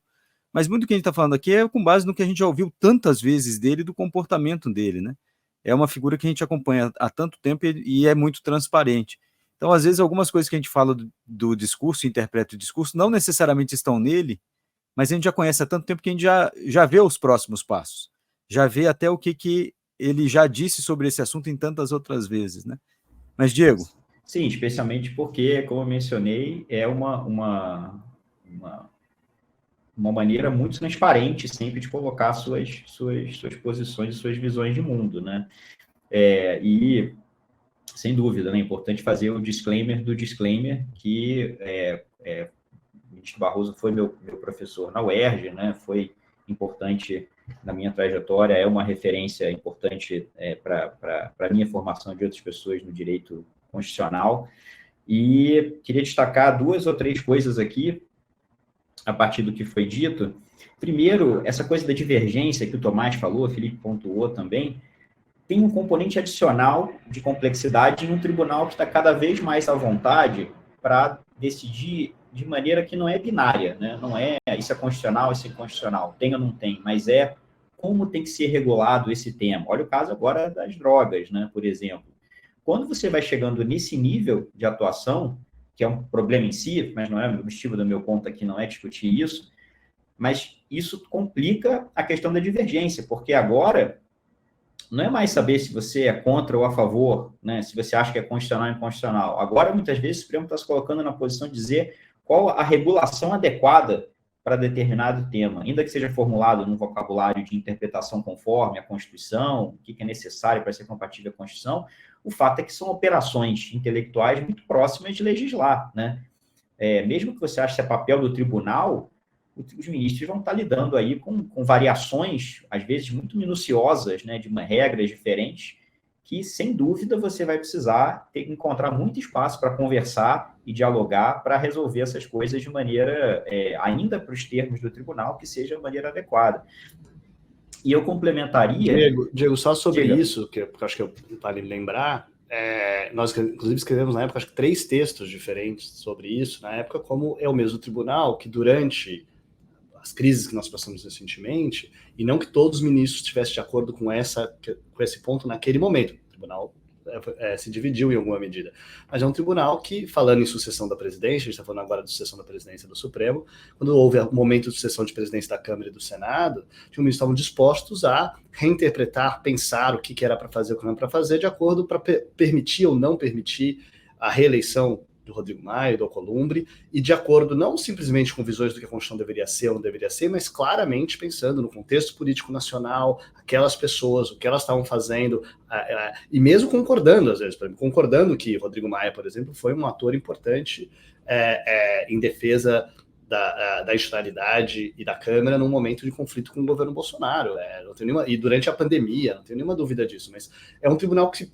mas muito do que a gente está falando aqui é com base no que a gente já ouviu tantas vezes dele, do comportamento dele, né? É uma figura que a gente acompanha há tanto tempo e é muito transparente. Então, às vezes, algumas coisas que a gente fala do discurso, interpreta o discurso, não necessariamente estão nele, mas a gente já conhece há tanto tempo que a gente já vê os próximos passos, já vê até o que ele já disse sobre esse assunto em tantas outras vezes, né? Mas, Diego... Sim, especialmente porque, como eu mencionei, é uma maneira muito transparente sempre de colocar suas posições e suas visões de mundo, né? E Sem dúvida, né? É importante fazer o disclaimer do disclaimer, que o ministro Barroso foi meu professor na UERJ, né? Foi importante na minha trajetória, é uma referência importante para a minha formação de outras pessoas no direito constitucional. E queria destacar 2 ou 3 coisas aqui, a partir do que foi dito. Primeiro, essa coisa da divergência que o Tomás falou, o Felipe pontuou também, tem um componente adicional de complexidade em um tribunal que está cada vez mais à vontade para decidir de maneira que não é binária, né? Não é isso é constitucional, isso é inconstitucional, tem ou não tem, mas é como tem que ser regulado esse tema. Olha o caso agora das drogas, né, por exemplo. Quando você vai chegando nesse nível de atuação, que é um problema em si, mas não é o objetivo do meu ponto aqui, não é discutir isso, mas isso complica a questão da divergência, porque agora não é mais saber se você é contra ou a favor, né? Se você acha que é constitucional ou inconstitucional. Agora, muitas vezes, o Supremo está se colocando na posição de dizer qual a regulação adequada para determinado tema, ainda que seja formulado num vocabulário de interpretação conforme a Constituição, o que é necessário para ser compatível com a Constituição. O fato é que são operações intelectuais muito próximas de legislar, né? Mesmo que você ache que é papel do tribunal, os ministros vão estar lidando aí com variações, às vezes muito minuciosas, né, de regras diferentes, que, sem dúvida, você vai precisar encontrar muito espaço para conversar e dialogar para resolver essas coisas de maneira, ainda para os termos do tribunal, que seja de maneira adequada. E eu complementaria... Diego, só sobre isso, que eu acho que vale lembrar, nós, inclusive, escrevemos na época, acho que 3 textos diferentes sobre isso, na época, como é o mesmo tribunal que, durante as crises que nós passamos recentemente, e não que todos os ministros estivessem de acordo com esse ponto naquele momento. O tribunal se dividiu em alguma medida. Mas é um tribunal que, falando em sucessão da presidência, a gente está falando agora de sucessão da presidência do Supremo, quando houve o momento de sucessão de presidência da Câmara e do Senado, os ministros estavam dispostos a reinterpretar, pensar o que era para fazer, o que não era para fazer, de acordo para permitir ou não permitir a reeleição do Rodrigo Maia, do Alcolumbre, e de acordo não simplesmente com visões do que a Constituição deveria ser ou não deveria ser, mas claramente pensando no contexto político nacional, aquelas pessoas, o que elas estavam fazendo, e mesmo concordando, às vezes, concordando que Rodrigo Maia, por exemplo, foi um ator importante em defesa da institucionalidade e da Câmara num momento de conflito com o governo Bolsonaro. Não tenho nenhuma, e durante a pandemia, não tenho nenhuma dúvida disso, mas é um tribunal que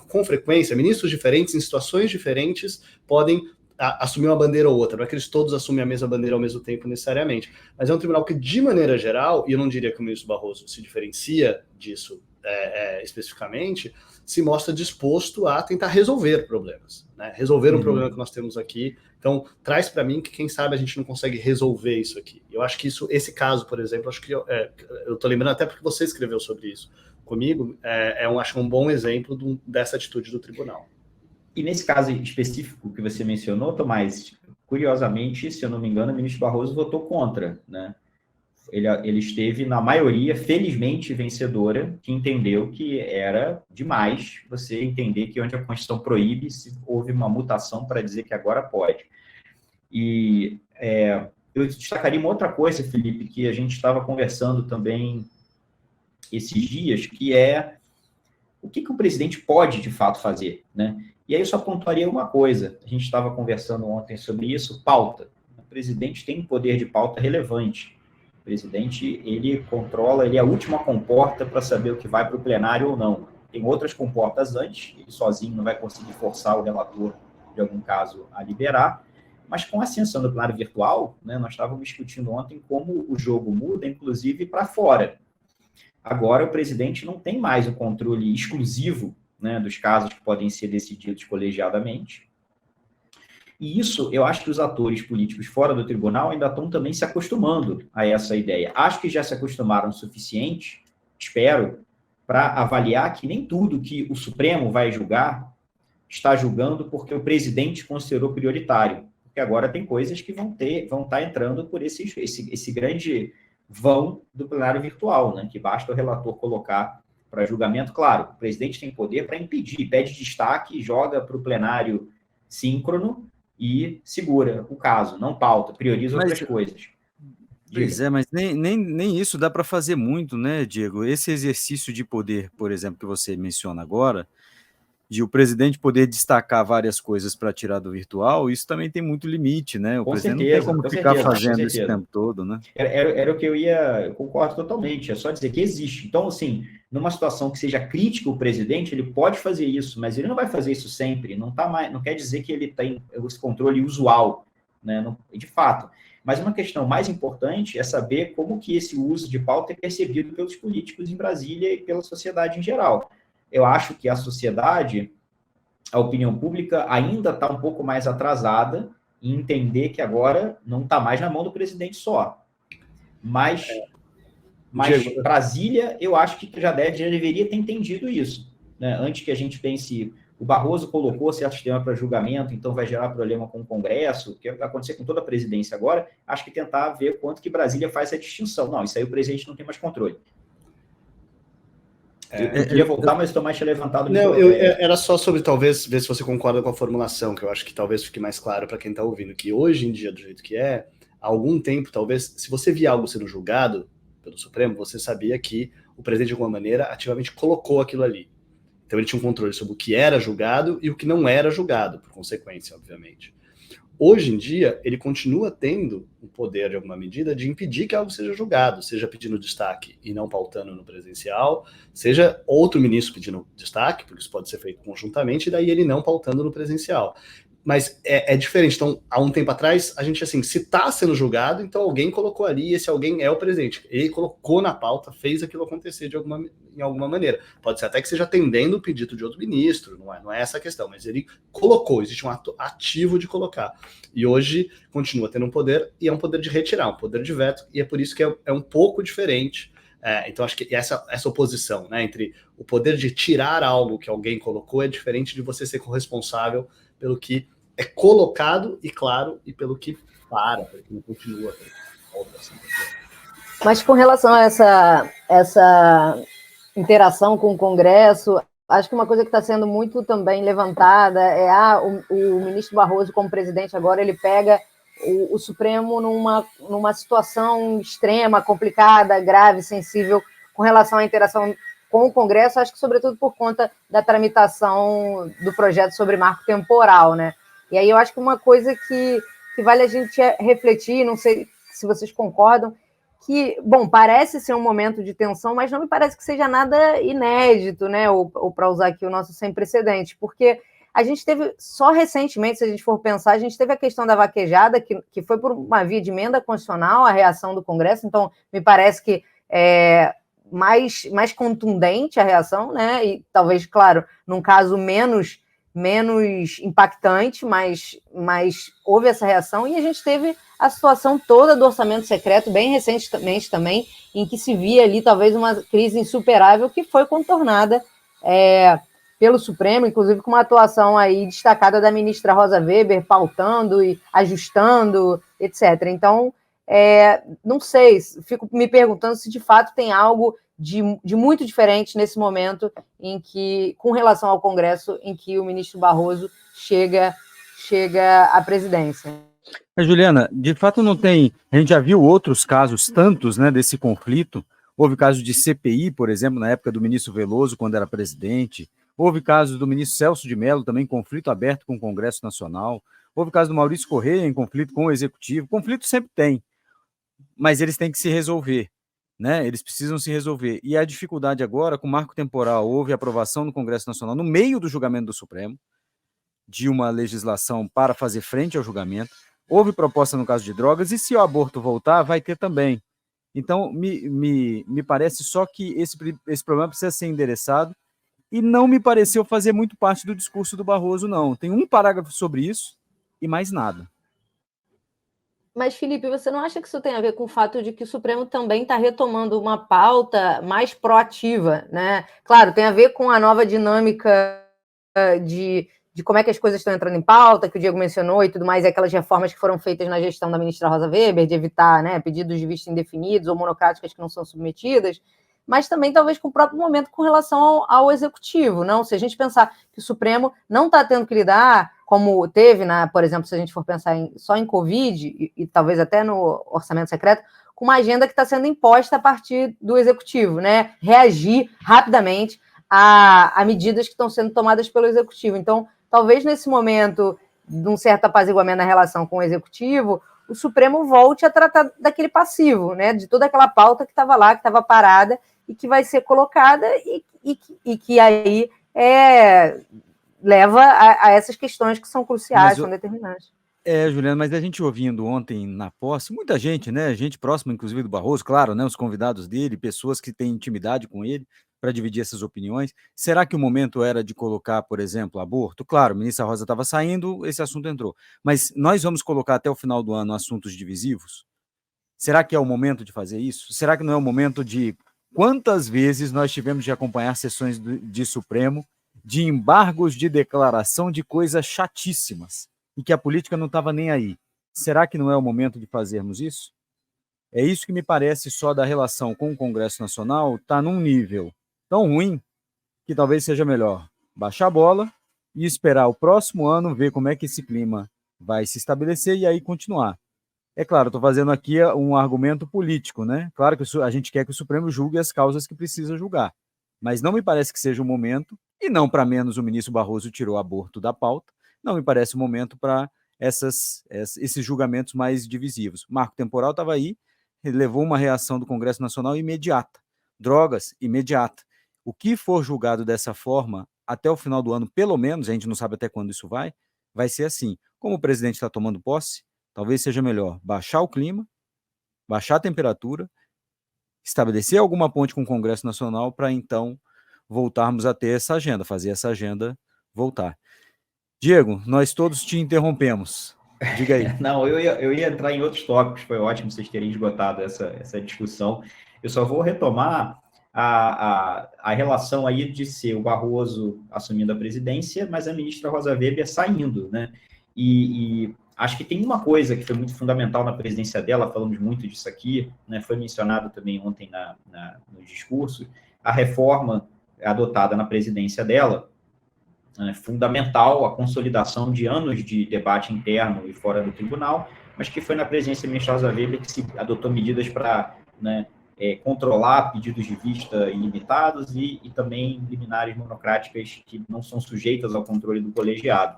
com frequência, ministros diferentes, em situações diferentes, podem assumir uma bandeira ou outra. Não é que eles todos assumem a mesma bandeira ao mesmo tempo, necessariamente, mas é um tribunal que, de maneira geral, e eu não diria que o ministro Barroso se diferencia disso especificamente, se mostra disposto a tentar resolver problemas, né? Resolver um problema que nós temos aqui. Então, traz para mim que, quem sabe, a gente não consegue resolver isso aqui. Eu acho que esse caso, por exemplo, acho que eu estou lembrando até porque você escreveu sobre isso comigo, acho um bom exemplo dessa atitude do tribunal. E nesse caso específico que você mencionou, Tomás, curiosamente, se eu não me engano, o ministro Barroso votou contra, né? Ele esteve, na maioria, felizmente vencedora, que entendeu que era demais você entender que onde a Constituição proíbe, se houve uma mutação para dizer que agora pode. E eu destacaria uma outra coisa, Felipe, que a gente estava conversando também esses dias, que é o que o presidente pode, de fato, fazer, né? E aí eu só pontuaria uma coisa, a gente estava conversando ontem sobre isso, pauta. O presidente tem um poder de pauta relevante. O presidente, ele controla, ele é a última comporta para saber o que vai para o plenário ou não. Tem outras comportas antes, ele sozinho não vai conseguir forçar o relator, de algum caso, a liberar, mas com a ascensão do plenário virtual, né, nós estávamos discutindo ontem como o jogo muda, inclusive, para fora. Agora, o presidente não tem mais o controle exclusivo, né, dos casos que podem ser decididos colegiadamente. E isso, eu acho que os atores políticos fora do tribunal ainda estão também se acostumando a essa ideia. Acho que já se acostumaram o suficiente, espero, para avaliar que nem tudo que o Supremo vai julgar está julgando porque o presidente considerou prioritário. Porque agora tem coisas que vão estar entrando por esse grande vão do plenário virtual, né, que basta o relator colocar para julgamento. Claro, o presidente tem poder para impedir, pede destaque, joga para o plenário síncrono e segura o caso, não pauta, prioriza outras coisas. Pois é, mas nem isso dá para fazer muito, né, Diego? Esse exercício de poder, por exemplo, que você menciona agora, de o presidente poder destacar várias coisas para tirar do virtual, isso também tem muito limite, né? O presidente não tem como ficar fazendo esse tempo todo, né? Era o que eu concordo totalmente, é só dizer que existe. Então, assim, numa situação que seja crítica o presidente, ele pode fazer isso, mas ele não vai fazer isso sempre, não quer dizer que ele tem esse controle usual, né? Não, de fato. Mas uma questão mais importante é saber como que esse uso de pauta é percebido pelos políticos em Brasília e pela sociedade em geral. Eu acho que a sociedade, a opinião pública, ainda está um pouco mais atrasada em entender que agora não está mais na mão do presidente só. Mas Brasília, eu acho que já deveria ter entendido isso, né? Antes que a gente pense, o Barroso colocou certo tema para julgamento, então vai gerar problema com o Congresso, que vai acontecer com toda a presidência agora, acho que tentar ver quanto que Brasília faz essa distinção. Não, isso aí o presidente não tem mais controle. Eu queria voltar, mas o Tomás tinha levantado... Não, era só sobre, talvez, ver se você concorda com a formulação, que eu acho que talvez fique mais claro para quem está ouvindo, que hoje em dia, do jeito que é, há algum tempo, talvez, se você via algo sendo julgado pelo Supremo, você sabia que o presidente, de alguma maneira, ativamente colocou aquilo ali. Então ele tinha um controle sobre o que era julgado e o que não era julgado, por consequência, obviamente. Hoje em dia, ele continua tendo o poder, de alguma medida, de impedir que algo seja julgado, seja pedindo destaque e não pautando no presencial, seja outro ministro pedindo destaque, porque isso pode ser feito conjuntamente, e daí ele não pautando no presencial. Mas é diferente. Então, há um tempo atrás, a gente, assim, se está sendo julgado, então alguém colocou ali, e esse alguém é o presidente. Ele colocou na pauta, fez aquilo acontecer em alguma maneira. Pode ser até que seja atendendo o pedido de outro ministro, não é essa a questão, mas ele colocou, existe um ato ativo de colocar. E hoje continua tendo um poder, e é um poder de retirar, um poder de veto, e é por isso que é um pouco diferente. Então, acho que essa oposição, né, entre o poder de tirar algo que alguém colocou é diferente de você ser corresponsável pelo que é colocado, e claro, e pelo que pelo que não continua. Mas com relação a essa interação com o Congresso, acho que uma coisa que está sendo muito também levantada é o ministro Barroso, como presidente agora, ele pega o Supremo numa situação extrema, complicada, grave, sensível, com relação à interação com o Congresso, acho que sobretudo por conta da tramitação do projeto sobre marco temporal, né? E aí eu acho que uma coisa que vale a gente refletir, não sei se vocês concordam, que, bom, parece ser um momento de tensão, mas não me parece que seja nada inédito, né? Ou para usar aqui o nosso sem precedentes, porque a gente teve, só recentemente, se a gente for pensar, a gente teve a questão da vaquejada, que foi por uma via de emenda constitucional, a reação do Congresso, então me parece que mais contundente a reação, né? E talvez, claro, num caso menos impactante, mas houve essa reação, e a gente teve a situação toda do orçamento secreto, bem recentemente também, em que se via ali talvez uma crise insuperável que foi contornada pelo Supremo, inclusive com uma atuação aí destacada da ministra Rosa Weber, pautando e ajustando, etc. Então, não sei, fico me perguntando se de fato tem algo de muito diferente nesse momento em que, com relação ao Congresso, em que o ministro Barroso chega à presidência. Mas, Juliana, de fato não tem... A gente já viu outros casos, tantos, né, desse conflito. Houve casos de CPI, por exemplo, na época do ministro Veloso, quando era presidente. Houve casos do ministro Celso de Mello, também em conflito aberto com o Congresso Nacional. Houve caso do Maurício Correia em conflito com o Executivo. Conflito sempre tem, mas eles têm que se resolver, né? Eles precisam se resolver. E a dificuldade agora, com o marco temporal, houve aprovação no Congresso Nacional, no meio do julgamento do Supremo, de uma legislação para fazer frente ao julgamento. Houve proposta no caso de drogas, e se o aborto voltar, vai ter também. Então, me parece só que esse problema precisa ser endereçado, e não me pareceu fazer muito parte do discurso do Barroso, não. Tem um parágrafo sobre isso e mais nada. Mas, Felipe, você não acha que isso tem a ver com o fato de que o Supremo também está retomando uma pauta mais proativa, né? Claro, tem a ver com a nova dinâmica de como é que as coisas estão entrando em pauta, que o Diego mencionou e tudo mais, e aquelas reformas que foram feitas na gestão da ministra Rosa Weber, de evitar, né, pedidos de vista indefinidos ou monocráticas que não são submetidas, mas também talvez com o próprio momento com relação ao Executivo, não? Se a gente pensar que o Supremo não está tendo que lidar, como teve, por exemplo, se a gente for pensar só em Covid, e talvez até no orçamento secreto, com uma agenda que está sendo imposta a partir do Executivo, né? Reagir rapidamente a medidas que estão sendo tomadas pelo Executivo. Então, talvez nesse momento de um certo apaziguamento na relação com o Executivo, o Supremo volte a tratar daquele passivo, né, de toda aquela pauta que estava lá, que estava parada e que vai ser colocada e que aí leva a essas questões que são cruciais, são determinantes. Juliana, mas a gente ouvindo ontem na posse, muita gente, né? Gente próxima, inclusive, do Barroso, claro, né? Os convidados dele, pessoas que têm intimidade com ele para dividir essas opiniões. Será que o momento era de colocar, por exemplo, aborto? Claro, a ministra Rosa estava saindo, esse assunto entrou. Mas nós vamos colocar até o final do ano assuntos divisivos? Será que é o momento de fazer isso? Será que não é o momento de... Quantas vezes nós tivemos de acompanhar sessões de Supremo de embargos de declaração de coisas chatíssimas e que a política não estava nem aí? Será que não é o momento de fazermos isso? É isso que me parece só da relação com o Congresso Nacional, está num nível tão ruim que talvez seja melhor baixar a bola e esperar o próximo ano, ver como é que esse clima vai se estabelecer e aí continuar. É claro, estou fazendo aqui um argumento político, né? Claro que a gente quer que o Supremo julgue as causas que precisa julgar, mas não me parece que seja o momento, e não para menos o ministro Barroso tirou aborto da pauta, não me parece o momento para esses julgamentos mais divisivos. Marco temporal estava aí, levou uma reação do Congresso Nacional imediata. Drogas, imediata. O que for julgado dessa forma, até o final do ano, pelo menos, a gente não sabe até quando isso vai ser assim. Como o presidente está tomando posse, talvez seja melhor baixar o clima, baixar a temperatura, estabelecer alguma ponte com o Congresso Nacional para, então, voltarmos a ter essa agenda, fazer essa agenda voltar. Diego, nós todos te interrompemos. Diga aí. Não, eu ia entrar em outros tópicos, foi ótimo vocês terem esgotado essa discussão. Eu só vou retomar a relação aí de ser o Barroso assumindo a presidência, mas a ministra Rosa Weber saindo, né? E acho que tem uma coisa que foi muito fundamental na presidência dela, falamos muito disso aqui, né? Foi mencionado também ontem no discurso, a reforma adotada na presidência dela, fundamental, a consolidação de anos de debate interno e fora do tribunal, mas que foi na presidência da ministra Rosa Weber que se adotou medidas para, né, controlar pedidos de vista ilimitados e também liminares monocráticas que não são sujeitas ao controle do colegiado.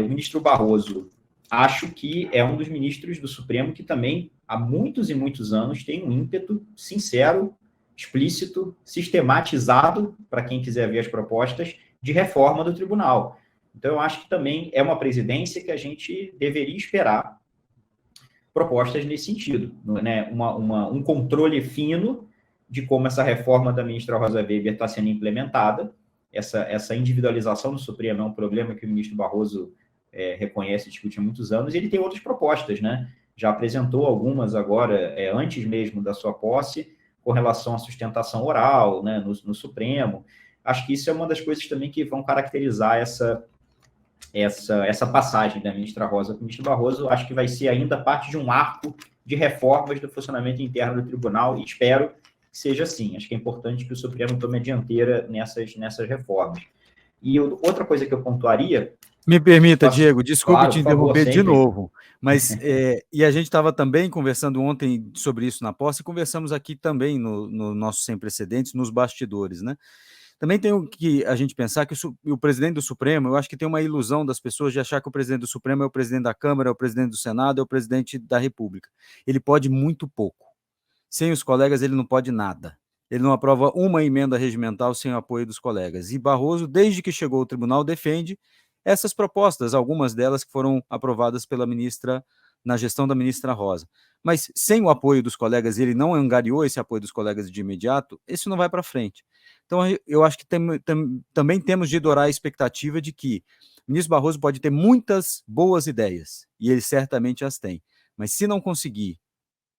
O ministro Barroso, acho que é um dos ministros do Supremo que também, há muitos e muitos anos, tem um ímpeto sincero, explícito, sistematizado, para quem quiser ver as propostas, de reforma do tribunal. Então, eu acho que também é uma presidência que a gente deveria esperar propostas nesse sentido, né? Um controle fino de como essa reforma da ministra Rosa Weber está sendo implementada. Essa individualização do Supremo é um problema que o ministro Barroso reconhece e discute há muitos anos, e ele tem outras propostas, né? Já apresentou algumas agora, antes mesmo da sua posse, com relação à sustentação oral, né, no Supremo. Acho que isso é uma das coisas também que vão caracterizar essa passagem da ministra Rosa para o ministro Barroso. Acho que vai ser ainda parte de um arco de reformas do funcionamento interno do tribunal, e espero que seja assim. Acho que é importante que o Supremo tome a dianteira nessas reformas. E outra coisa que eu pontuaria... Me permita, Diego, desculpe claro, te interromper de favor, novo, mas e a gente estava também conversando ontem sobre isso na posse, e conversamos aqui também no nosso Sem Precedentes, nos bastidores, né? Também tem que a gente pensar que o presidente do Supremo, eu acho que tem uma ilusão das pessoas de achar que o presidente do Supremo é o presidente da Câmara, é o presidente do Senado, é o presidente da República. Ele pode muito pouco. Sem os colegas, ele não pode nada. Ele não aprova uma emenda regimental sem o apoio dos colegas. E Barroso, desde que chegou ao tribunal, defende essas propostas, algumas delas que foram aprovadas pela ministra, na gestão da ministra Rosa. Mas sem o apoio dos colegas, ele não angariou esse apoio dos colegas de imediato, isso não vai para frente. Então, eu acho que também temos de dourar a expectativa de que o ministro Barroso pode ter muitas boas ideias, e ele certamente as tem, mas se não conseguir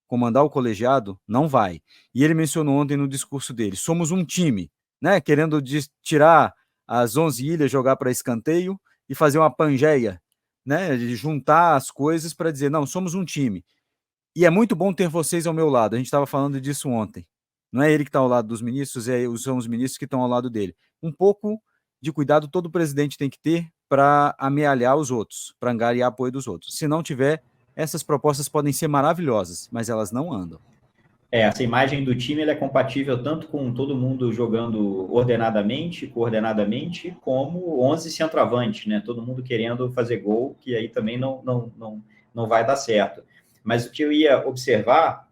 comandar o colegiado, não vai. E ele mencionou ontem no discurso dele, somos um time, né, querendo tirar as 11 ilhas, jogar para escanteio e fazer uma pangeia, né, de juntar as coisas para dizer, não, somos um time. E é muito bom ter vocês ao meu lado, a gente estava falando disso ontem. Não é ele que está ao lado dos ministros, são os ministros que estão ao lado dele. Um pouco de cuidado todo presidente tem que ter para amealhar os outros, para angariar apoio dos outros. Se não tiver, essas propostas podem ser maravilhosas, mas elas não andam. Essa imagem do time ela é compatível tanto com todo mundo jogando ordenadamente, coordenadamente, como 11 centroavantes, né? Todo mundo querendo fazer gol, que aí também não vai dar certo. Mas o que eu ia observar,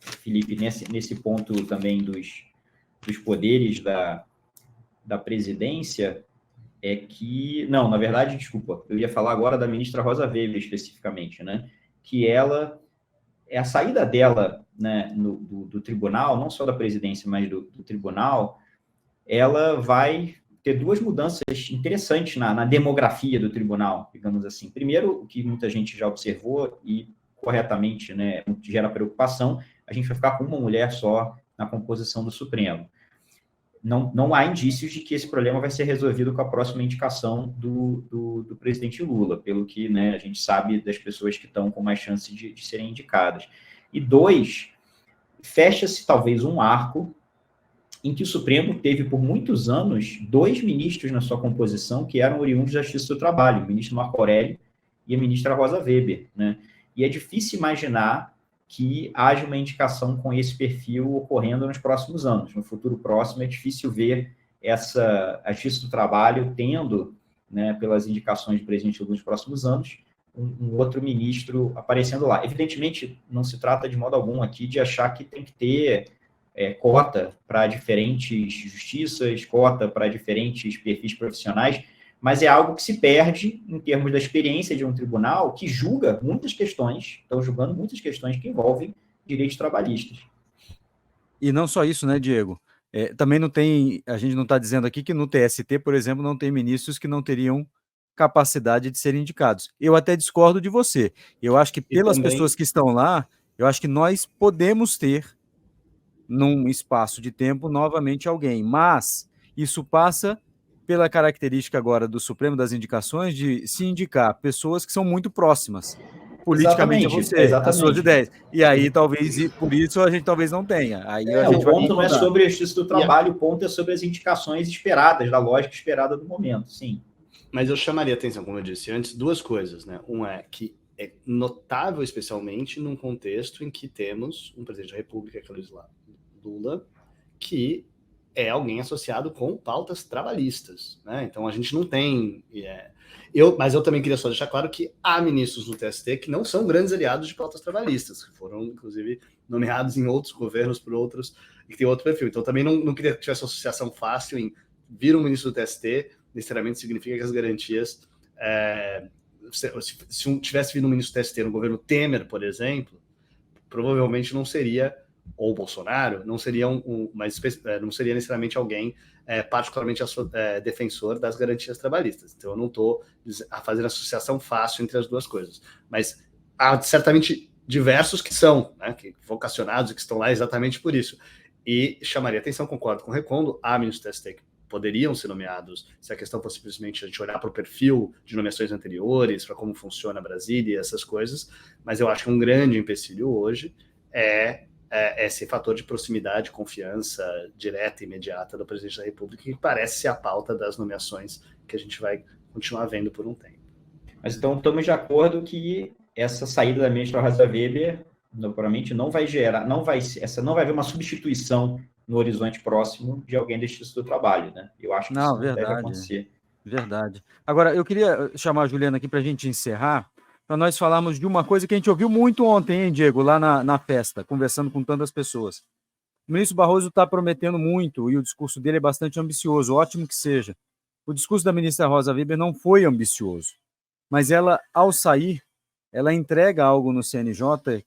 Felipe, nesse ponto também dos poderes da presidência, é que... Não, na verdade, desculpa, eu ia falar agora da ministra Rosa Weber especificamente, né? Que ela... a saída dela, né, do tribunal, não só da presidência, mas do tribunal, ela vai ter duas mudanças interessantes na demografia do tribunal, digamos assim. Primeiro, o que muita gente já observou e corretamente, né, gera preocupação, a gente vai ficar com uma mulher só na composição do Supremo. Não há indícios de que esse problema vai ser resolvido com a próxima indicação do presidente Lula, pelo que, né, a gente sabe das pessoas que estão com mais chance de serem indicadas. E dois, fecha-se talvez um arco em que o Supremo teve por muitos anos 2 ministros na sua composição que eram oriundos da Justiça do Trabalho, o ministro Marco Aurélio e a ministra Rosa Weber, né? E é difícil imaginar que haja uma indicação com esse perfil ocorrendo nos próximos anos. No futuro próximo, é difícil ver a Justiça do Trabalho tendo, né, pelas indicações do presidente Lula nos próximos anos, um outro ministro aparecendo lá. Evidentemente, não se trata de modo algum aqui de achar que tem que ter cota para diferentes justiças, cota para diferentes perfis profissionais, mas é algo que se perde em termos da experiência de um tribunal que julga muitas questões, estão julgando muitas questões que envolvem direitos trabalhistas. E não só isso, né, Diego? Também não tem, a gente não está dizendo aqui que no TST, por exemplo, não tem ministros que não teriam capacidade de serem indicados. Eu até discordo de você. Eu acho que pelas pessoas que estão lá, eu acho que nós podemos ter, num espaço de tempo, novamente alguém. Mas isso passa pela característica agora do Supremo, das indicações, de se indicar pessoas que são muito próximas politicamente a você, as suas ideias. E aí, talvez, por isso, a gente talvez não tenha. Aí a gente o ponto não é sobre a Justiça do Trabalho, o ponto é sobre as indicações esperadas, da lógica esperada do momento, sim. Mas eu chamaria atenção, como eu disse antes, duas coisas, né? Um é que é notável, especialmente, num contexto em que temos um presidente da República, que é Luiz Lula, que é alguém associado com pautas trabalhistas, né? Então a gente não tem... Mas eu também queria só deixar claro que há ministros no TST que não são grandes aliados de pautas trabalhistas, que foram, inclusive, nomeados em outros governos por outros, e que tem outro perfil. Então também não queria que tivesse uma associação fácil em vir um ministro do TST, necessariamente significa que as garantias... se tivesse vindo um ministro do TST no governo Temer, por exemplo, provavelmente não seria... ou Bolsonaro, não seria não seria necessariamente alguém particularmente defensor das garantias trabalhistas. Então, eu não estou fazendo associação fácil entre as duas coisas. Mas há certamente diversos que são, né, que vocacionados e que estão lá exatamente por isso. E chamaria atenção, concordo com o Recondo, há ministros do TST que poderiam ser nomeados, se a questão fosse simplesmente a gente olhar para o perfil de nomeações anteriores, para como funciona Brasília e essas coisas, mas eu acho que um grande empecilho hoje é esse fator de proximidade, confiança direta e imediata do presidente da República, que parece ser a pauta das nomeações que a gente vai continuar vendo por um tempo. Mas então estamos de acordo que essa saída da ministra Rosa Weber, provavelmente não vai haver uma substituição no horizonte próximo de alguém da Justiça do Trabalho, né? Eu acho que isso não deve acontecer. Verdade. Agora, eu queria chamar a Juliana aqui para a gente encerrar, para nós falarmos de uma coisa que a gente ouviu muito ontem, hein, Diego, lá na festa, conversando com tantas pessoas. O ministro Barroso está prometendo muito e o discurso dele é bastante ambicioso, ótimo que seja. O discurso da ministra Rosa Weber não foi ambicioso, mas ela, ao sair, ela entrega algo no CNJ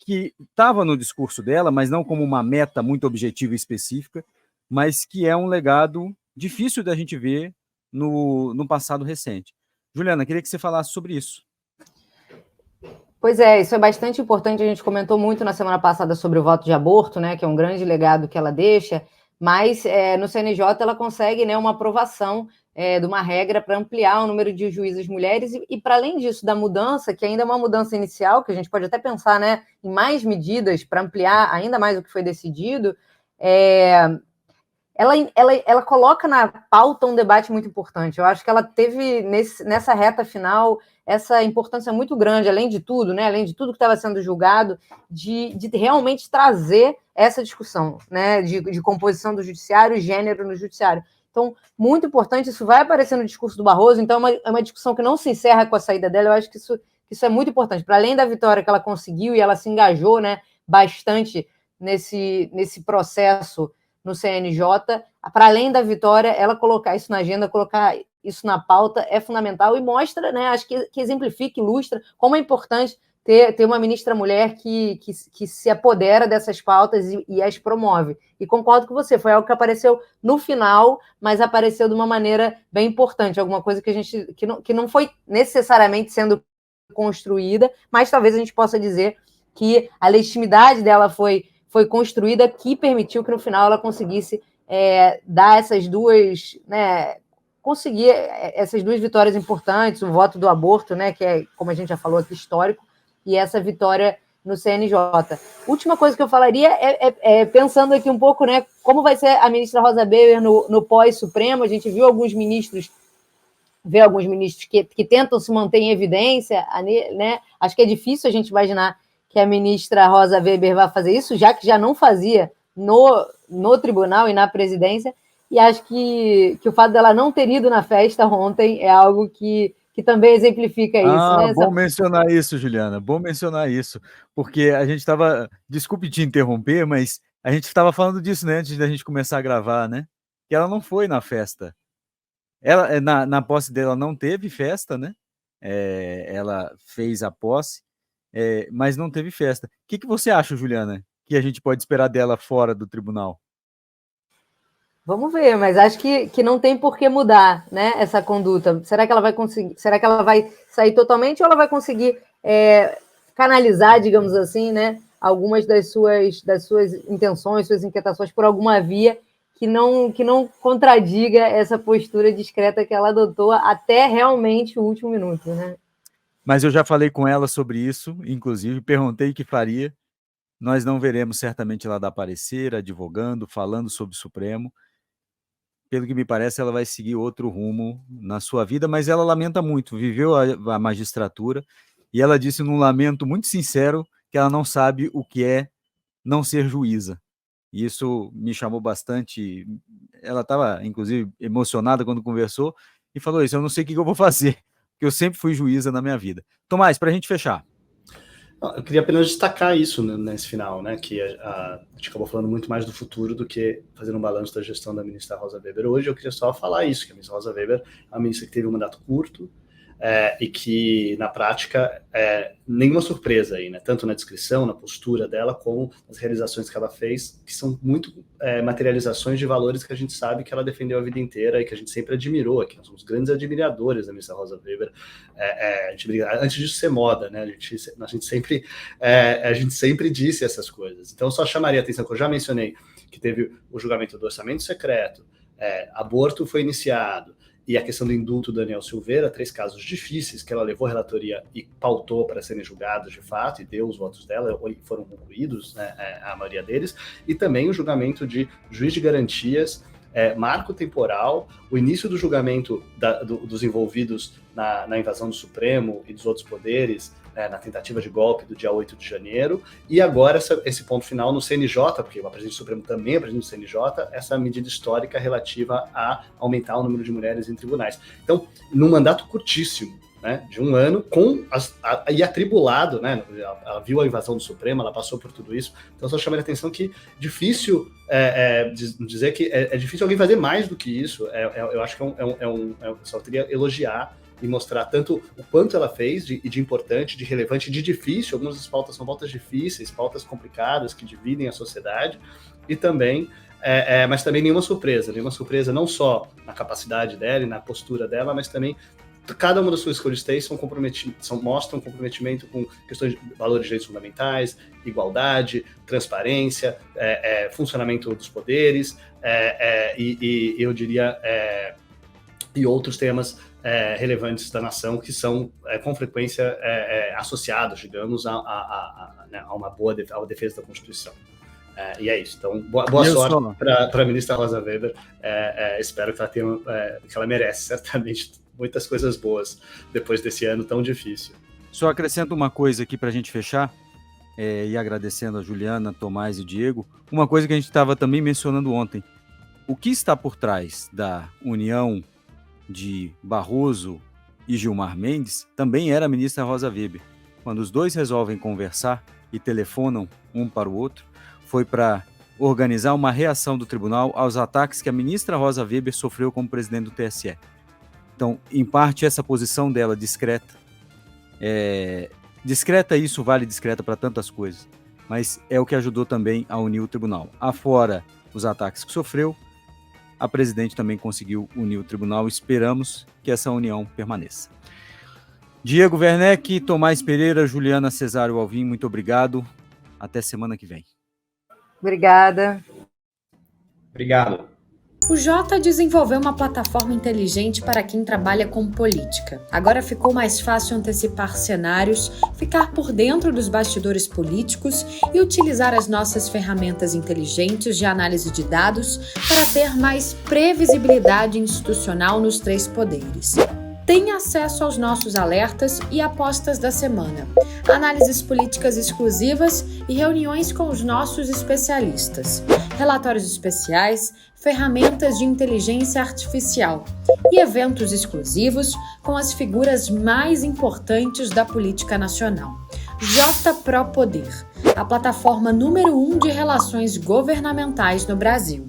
que estava no discurso dela, mas não como uma meta muito objetiva e específica, mas que é um legado difícil da gente ver no passado recente. Juliana, queria que você falasse sobre isso. Pois é, isso é bastante importante. A gente comentou muito na semana passada sobre o voto de aborto, né, que é um grande legado que ela deixa, mas no CNJ ela consegue, né, uma aprovação de uma regra para ampliar o número de juízes mulheres e para além disso, da mudança, que ainda é uma mudança inicial, que a gente pode até pensar, né, em mais medidas para ampliar ainda mais o que foi decidido, ela coloca na pauta um debate muito importante. Eu acho que ela teve, nessa reta final, essa importância muito grande, além de tudo, né, além de tudo que estava sendo julgado, de realmente trazer essa discussão, né, de composição do judiciário e gênero no judiciário. Então, muito importante, isso vai aparecer no discurso do Barroso, então é uma discussão que não se encerra com a saída dela, eu acho que isso é muito importante. Para além da vitória que ela conseguiu, e ela se engajou, né, bastante nesse processo no CNJ, para além da vitória, ela colocar isso na agenda, colocar isso na pauta é fundamental e mostra, né, acho que exemplifica, ilustra como é importante ter uma ministra mulher que se apodera dessas pautas e as promove. E concordo com você, foi algo que apareceu no final, mas apareceu de uma maneira bem importante, alguma coisa que não foi necessariamente sendo construída, mas talvez a gente possa dizer que a legitimidade dela foi construída, que permitiu que no final ela conseguisse dar essas duas, né, conseguir essas duas vitórias importantes, o voto do aborto, né, que é, como a gente já falou aqui, histórico, e essa vitória no CNJ. Última coisa que eu falaria pensando aqui um pouco, né, como vai ser a ministra Rosa Weber no pós-Supremo. A gente viu alguns ministros que tentam se manter em evidência, né? Acho que é difícil a gente imaginar que a ministra Rosa Weber vai fazer isso, já que já não fazia no tribunal e na presidência, e acho que o fato dela não ter ido na festa ontem é algo que também exemplifica isso. Né? Bom mencionar isso, Juliana, bom mencionar isso, porque a gente estava, desculpe te interromper, mas a gente estava falando disso, né, antes da gente começar a gravar, né, que ela não foi na festa. Ela, na posse dela não teve festa, né, ela fez a posse, mas não teve festa. O que você acha, Juliana, que a gente pode esperar dela fora do tribunal? Vamos ver, mas acho que não tem por que mudar, né, essa conduta. Será que ela vai conseguir? Será que ela vai sair totalmente ou ela vai conseguir canalizar, digamos assim, né, algumas das suas intenções, suas inquietações por alguma via que não contradiga essa postura discreta que ela adotou até realmente o último minuto, né? Mas eu já falei com ela sobre isso, inclusive perguntei o que faria. Nós não veremos certamente ela dar parecer, advogando, falando sobre o Supremo. Pelo que me parece, ela vai seguir outro rumo na sua vida, mas ela lamenta muito, viveu a magistratura, e ela disse num lamento muito sincero que ela não sabe o que é não ser juíza. E isso me chamou bastante. Ela estava, inclusive, emocionada quando conversou e falou isso: eu não sei o que eu vou fazer, porque eu sempre fui juíza na minha vida. Tomás, para a gente fechar. Eu queria apenas destacar isso nesse final, né, que a gente acabou falando muito mais do futuro do que fazendo um balanço da gestão da ministra Rosa Weber. Hoje eu queria só falar isso, que a ministra Rosa Weber é uma ministra que teve um mandato curto, e que, na prática, nenhuma surpresa aí, né? Tanto na descrição, na postura dela, como nas realizações que ela fez, que são muito materializações de valores que a gente sabe que ela defendeu a vida inteira e que a gente sempre admirou aqui. Nós somos grandes admiradores da ministra Rosa Weber. Antes disso ser moda, né? A gente sempre disse essas coisas. Então, eu só chamaria a atenção que eu já mencionei, que teve o julgamento do orçamento secreto, aborto foi iniciado, e a questão do indulto do Daniel Silveira, 3 casos difíceis que ela levou a relatoria e pautou para serem julgados de fato, e deu os votos dela, e foram concluídos, né, a maioria deles, e também o julgamento de juiz de garantias, marco temporal, o início do julgamento dos envolvidos na invasão do Supremo e dos outros poderes, na tentativa de golpe do dia 8 de janeiro, e agora esse ponto final no CNJ, porque o presidente do Supremo também é presidente do CNJ, essa medida histórica relativa a aumentar o número de mulheres em tribunais. Então, num mandato curtíssimo, né, de 1 ano, e atribulado, né, ela viu a invasão do Supremo, ela passou por tudo isso, então só chamar a atenção que difícil dizer que é difícil alguém fazer mais do que isso. Eu acho que só queria elogiar e mostrar tanto o quanto ela fez de importante, de relevante, de difícil. Algumas das pautas são pautas difíceis, pautas complicadas que dividem a sociedade, e também, mas também nenhuma surpresa não só na capacidade dela e na postura dela, mas também cada uma das suas escolhas mostram um comprometimento com questões de valores de direitos fundamentais, igualdade, transparência, funcionamento dos poderes, e eu diria, e outros temas relevantes da nação que são, com frequência, associados, digamos, a uma boa defesa da Constituição. E é isso. Então, boa sorte para a ministra Rosa Weber. Espero que ela tenha, que ela merece, certamente, muitas coisas boas depois desse ano tão difícil. Só acrescento uma coisa aqui para a gente fechar, e agradecendo a Juliana, Tomás e Diego, uma coisa que a gente estava também mencionando ontem. O que está por trás da união de Barroso e Gilmar Mendes também era a ministra Rosa Weber. Quando os dois resolvem conversar e telefonam um para o outro, foi para organizar uma reação do tribunal aos ataques que a ministra Rosa Weber sofreu como presidente do TSE. Então, em parte, essa posição dela discreta, discreta, isso vale discreta para tantas coisas, mas é o que ajudou também a unir o tribunal. Afora os ataques que sofreu, a presidente também conseguiu unir o tribunal. Esperamos que essa união permaneça. Diego Werneck, Tomás Pereira, Juliana Cesário Alvim, muito obrigado. Até semana que vem. Obrigada. Obrigado. O Jota desenvolveu uma plataforma inteligente para quem trabalha com política. Agora ficou mais fácil antecipar cenários, ficar por dentro dos bastidores políticos e utilizar as nossas ferramentas inteligentes de análise de dados para ter mais previsibilidade institucional nos 3 poderes. Tenha acesso aos nossos alertas e apostas da semana, análises políticas exclusivas e reuniões com os nossos especialistas, relatórios especiais, ferramentas de inteligência artificial e eventos exclusivos com as figuras mais importantes da política nacional. JProPoder, a plataforma número 1 de relações governamentais no Brasil.